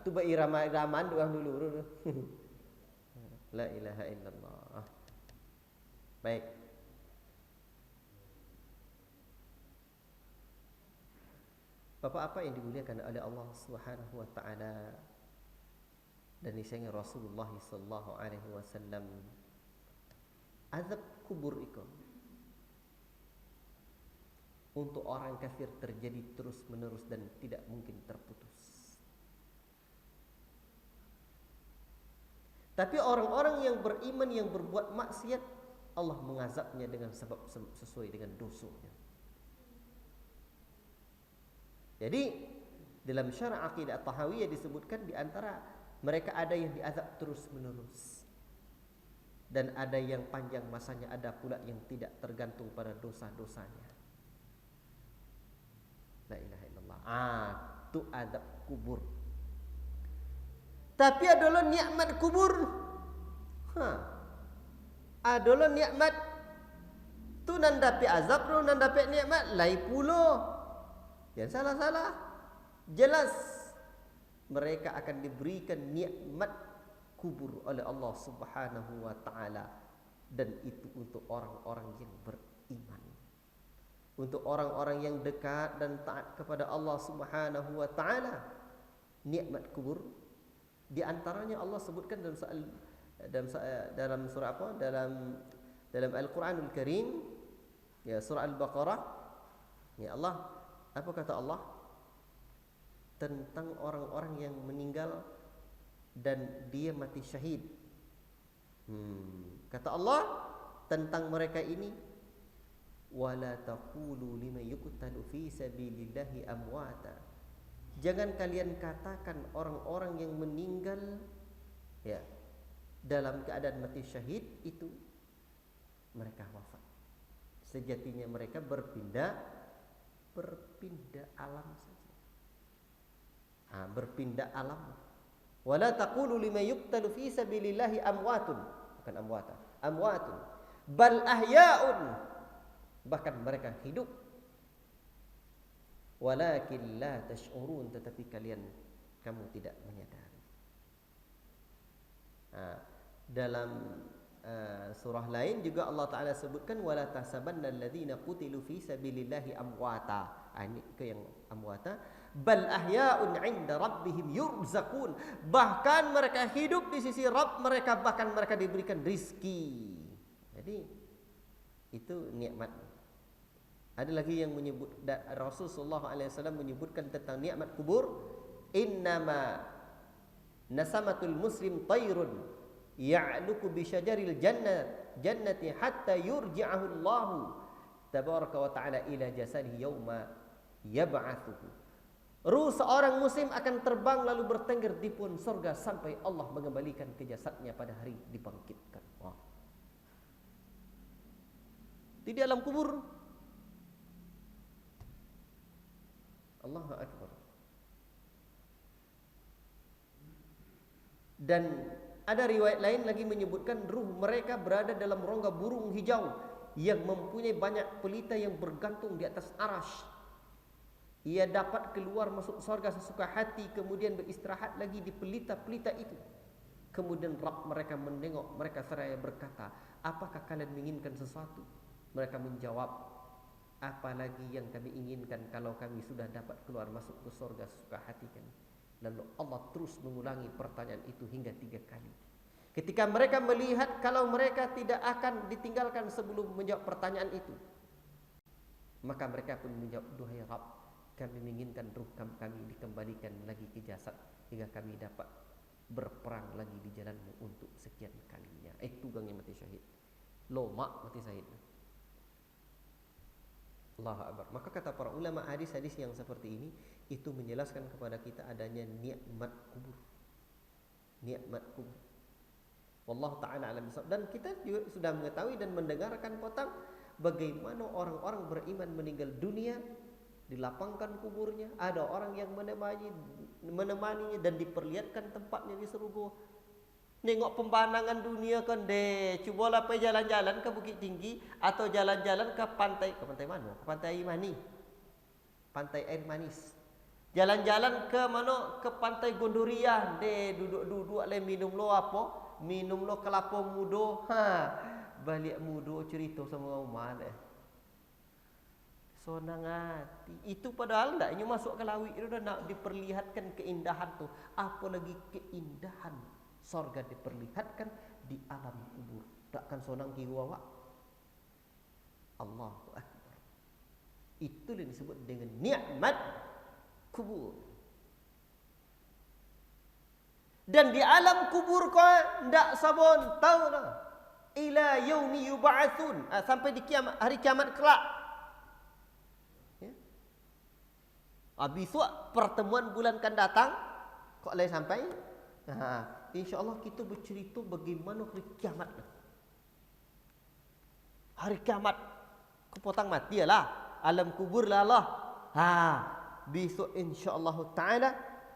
Speaker 1: Tu irama-iraman orang dulu. La ilaha illallah. Baik. Bapak apa yang dimuliakan oleh Allah Subhanahu wa taala dan niscaya Rasulullah sallallahu alaihi wasallam, azab kubur itu untuk orang kafir terjadi terus-menerus dan tidak mungkin terputus. Tapi orang-orang yang beriman yang berbuat maksiat, Allah mengazabnya dengan sebab sesuai dengan dosanya. Jadi dalam syara' akidah Tahawiyah disebutkan di antara mereka ada yang diazab terus-menerus. Dan ada yang panjang masanya, ada pula yang tidak, tergantung pada dosa-dosanya. La ilaha illallah. Itu azab kubur. Tapi adalah nikmat kubur. Adalah nikmat. Tu nan dapat azab, tu nan dapat nikmat, lain pula. Jangan salah-salah. Jelas mereka akan diberikan nikmat kubur oleh Allah Subhanahu wa taala, dan itu untuk orang-orang yang beriman. Untuk orang-orang yang dekat dan taat kepada Allah Subhanahu wa taala. Nikmat kubur di antaranya Allah sebutkan dalam surah apa? Dalam Al-Qur'anul Karim, ya, surah Al-Baqarah. Ya Allah, apa kata Allah tentang orang-orang yang meninggal dan dia mati syahid? Kata Allah tentang mereka ini, wala taqulu liman yuqtalu fi sabilillahi amwata. Jangan kalian katakan orang-orang yang meninggal ya dalam keadaan mati syahid itu mereka wafat. Sejatinya mereka berpindah alam saja. Berpindah alam. Wala taqulu liman yuqtalu fi sabilillahi amwatun, bukan amwata, amwatun, bal ahya'un, bahkan mereka hidup. Walakin la tash'urun, tetapi kamu tidak menyadari. Dalam surah lain juga Allah Ta'ala sebutkan wala tahsabanna alladhina qutilu fi sabilillahi amwata. Ini ke yang amwata, bal ahya'un 'inda rabbihim yurzaqun, bahkan mereka hidup di sisi Rabb mereka, bahkan mereka diberikan rizki. Jadi itu nikmat. Ada lagi yang menyebut, Rasulullah SAW menyebutkan tentang nikmat kubur, innama nasamatul muslim tayrun ya'luku bi syajaril jannati hatta yurji'ahu Allahu tabaraka wa ta'ala ila jasadihi yauma yab'atsuhu. Ruh seorang muslim akan terbang lalu bertengger di pohon surga sampai Allah mengembalikan ke jasadnya pada hari dibangkitkan. Wah. Di dalam kubur. Allahu Akbar. Dan ada riwayat lain lagi menyebutkan ruh mereka berada dalam rongga burung hijau yang mempunyai banyak pelita yang bergantung di atas arasy. Ia dapat keluar masuk surga sesuka hati, kemudian beristirahat lagi di pelita-pelita itu. Kemudian Rabb mereka menengok mereka seraya berkata, apakah kalian menginginkan sesuatu? Mereka menjawab, apa lagi yang kami inginkan kalau kami sudah dapat keluar masuk ke surga sesuka hati kami. Lalu Allah terus mengulangi pertanyaan itu hingga 3 kali. Ketika mereka melihat kalau mereka tidak akan ditinggalkan sebelum menjawab pertanyaan itu, maka mereka pun menjawab, duhai Rabb, kami menginginkan ruh kami dikembalikan lagi ke jasad hingga kami dapat berperang lagi di jalanmu untuk sekian kalinya. Tugang yang mati syahid, lomak mati syahid. Allahu Akbar. Maka kata para ulama, hadis-hadis yang seperti ini itu menjelaskan kepada kita adanya nikmat kubur. Nikmat kubur. Wallahu taala alam bisawab. Dan kita juga sudah mengetahui dan mendengarkan potong bagaimana orang-orang beriman meninggal dunia, dilapangkan kuburnya, ada orang yang menemaninya dan diperlihatkan tempatnya di surga. Nengok pemandangan dunia kan deh. Cubalah pergi jalan-jalan ke Bukit Tinggi atau jalan-jalan ke pantai mana? Ke pantai air manis. Pantai air manis. Jalan-jalan ke mana? Ke pantai Gondorian deh, duduk-duduk le minum lo apa? Minum lo kelapa muda. Balik muda cerita sama rumah deh. Sonang hati. Itu padahal ndaknya masuk ke lawi itu dah nak diperlihatkan keindahan tu. Apalagi keindahan surga diperlihatkan di alam kubur. Takkan sonang ki awak. Allahu Akbar. Itu yang disebut dengan nikmat kubur. Dan di alam kubur kau ndak sabon tahu dah. Ila yaumi yub'atsun, sampai di kiamat, hari kiamat kelak. Ya. Habis pertemuan bulan kan datang kok lagi sampai. InsyaAllah kita bercerita bagaimana hari kiamat. Hari kiamat kepotong mati lah, alam kubur lah Allah. Besok insyaAllah ta'ala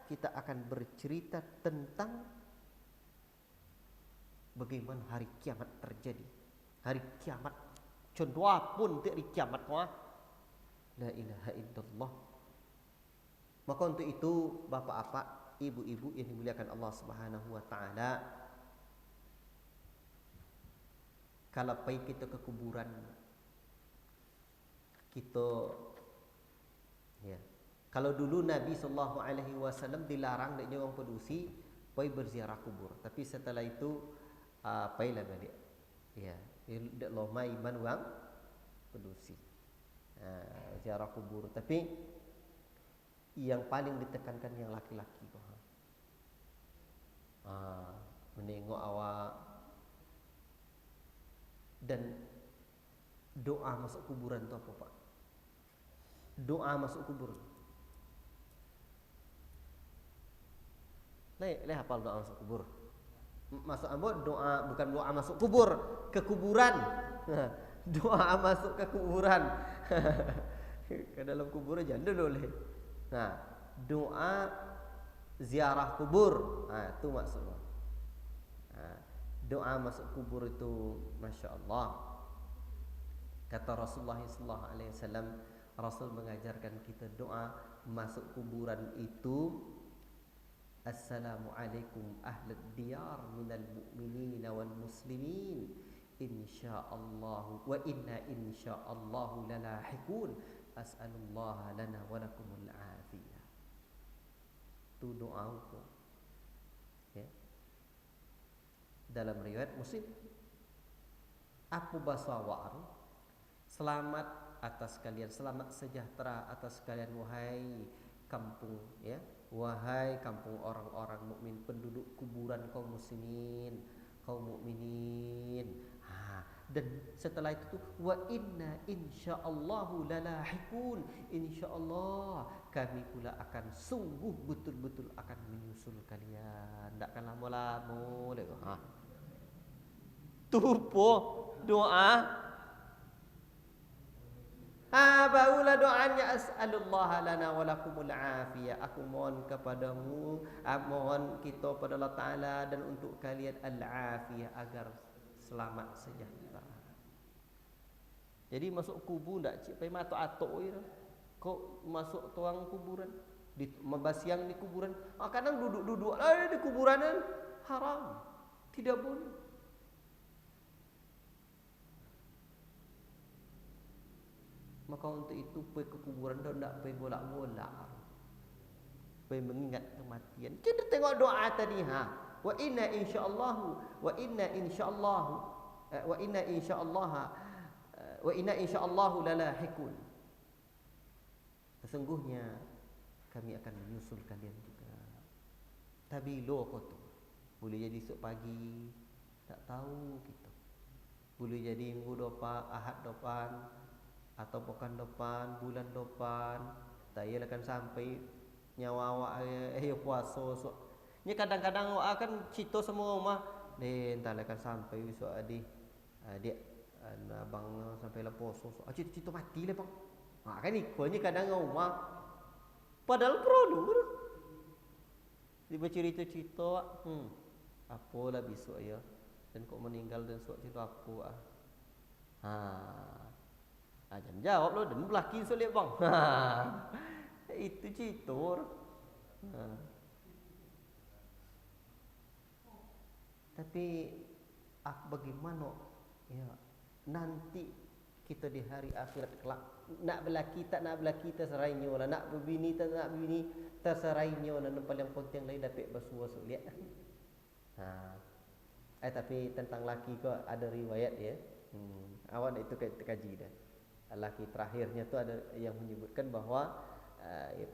Speaker 1: kita akan bercerita tentang bagaimana hari kiamat terjadi. Hari kiamat contoh pun hari kiamat la ilaha illallah. Maka untuk itu bapak-bapak, ibu-ibu yang dimuliakan Allah Subhanahu wa taala, kalau pergi kita ke kuburan, kita ya. Kalau dulu Nabi sallallahu alaihi wasallam dilarang dak orang pedusi pergi berziarah kubur, tapi setelah itu pergilah balik. Ya, dak lomai iman wang pedusi. Ziarah kubur, tapi yang paling ditekankan yang laki-laki. Menengok awak dan doa masuk kuburan tu apa Pak? Doa masuk kubur. Leh hafal doa masuk kubur. Masuk ambon doa, bukan doa masuk kubur, ke kuburan. Doa masuk ke kuburan. Ke dalam kubur aja dulu leh. Doa ziarah kubur. Itu maksudnya. Doa masuk kubur itu Masya Allah. Kata Rasulullah SAW, Rasul mengajarkan kita doa masuk kuburan itu, Assalamualaikum ahlad diyar minal mu'minina wal muslimin, insyaallah wa inna insyaallahu lalahiqun, as'alullah lana wa lakumul afiyah. Itu doa itu. Ya. Dalam riwayat Muslim. Apa bahasa awak tu? Selamat atas kalian, selamat sejahtera atas kalian wahai kampung ya. Wahai kampung orang-orang mukmin, penduduk kuburan kaum muslimin, kaum mukminin. Dan setelah itu tu wa inna insyaallahu lalahikun, insyaallah kami pula akan sungguh betul-betul akan menyusul kalian. Tak akan lama-lama lego. Tu doa. Barulah doanya as'alullah lana wa lakumul afiyah. Aku mohon kepadamu, mohon kita pada Allah Ta'ala dan untuk kalian al-afiyah, agar selamat sejahtera. Jadi masuk kubur tak cik payah matok atok je. Kau masuk tuang kuburan, membasyang di kuburan. Kadang duduk-duduk di kuburan kan haram. Tidak boleh. Maka untuk itu pergi ke kuburan dan tak pergi bolak-bolak, pergi mengingat kematian. Kita tengok doa tadi wa inna insyaallahu wa inna insyaallahu wa inna insyaallaha wa inna insyaallahu lalahikun. Sesungguhnya kami akan menyusul kalian juga. Tapi lo kau tu boleh jadi esok pagi, tak tahu kita. Boleh jadi minggu depan, Ahad depan, atau pekan depan, bulan depan. Tak yalah kan sampai nyawa awak puasa so. Ni kadang-kadang awak akan cerita semua rumah, entahlah kan sampai besok adik abang sampai lah puasa so. Cerita mati lah bang. Kan ikutnya kadang rumah. Padahal perlu. Dia bercerita-cerita, apalah besok ya. Dan kok meninggal dan suat cerita apa jangan jawab lo, dan belaki solik bang. Itu citur. Tapi bagaimana ya nanti kita di hari akhirat kelak, nak belaki tak nak belaki terserainya lah, nak berbini tak nak berbini terserainya lah. Dan paling penting lain dapat bersuah solik. Tapi tentang laki kau ada riwayat ya. Awak itu kaji dah. Laki terakhirnya tu ada yang menyebutkan bahawa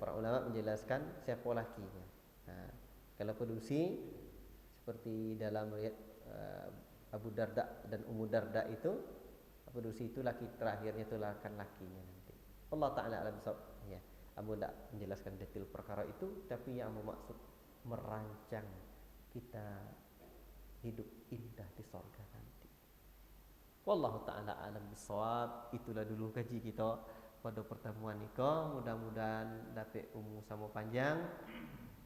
Speaker 1: para ulama menjelaskan siapa lakinya. Kalau pedusi seperti dalam riwayat Abu Darda dan Ummu Darda itu, pedusi itu laki terakhirnya tu akan lakinya nanti. Allah Ta'ala alam bisawab ya. Abu tak menjelaskan detail perkara itu, tapi yang bermaksud merancang kita hidup indah di sorga nanti. Wallahu ta'ala alam bisawab. Itulah dulu kaji kita pada pertemuan ni. Mudah-mudahan dapat umur sama panjang.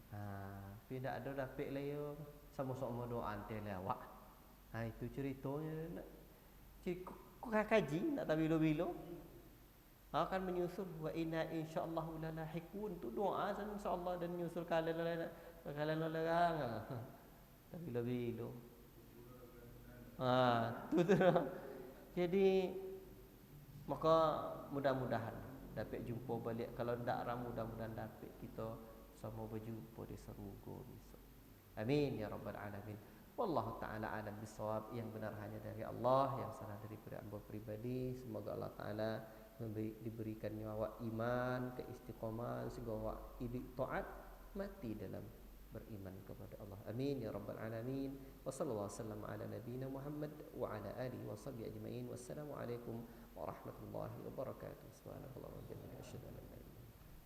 Speaker 1: Tapi tak ada dapat lah ya. Sama-sama doa antai lewat. Itu ceritanya. Kau kaji nak tahu bila-bila. Akan menyusul wa inna insyaallahu lalahikun. Tu doa insya-Allah dan menyusul kalian orang. Tak bila-bila. Tu. Jadi maka mudah-mudahan dapat jumpa balik. Kalau tak mudah-mudahan dapat kita sama berjumpa di surga besok. Amin ya rabbal alamin. Wallahu taala alam bisawab. Yang benar hanya dari Allah, yang salah daripada hamba pribadi. Semoga Allah taala diberikan nyawa iman, keistiqaman, sehingga awak taat mati dalam beriman kepada Allah. Amin ya rabbal alamin. Wa sallallahu wasallam ala nabiyyina Muhammad wa ala alihi wa sahbihi ajma'in. Wassalamu alaikum warahmatullahi wabarakatuh. Subhanallah wa bihamdihi asyhadu an la ilaha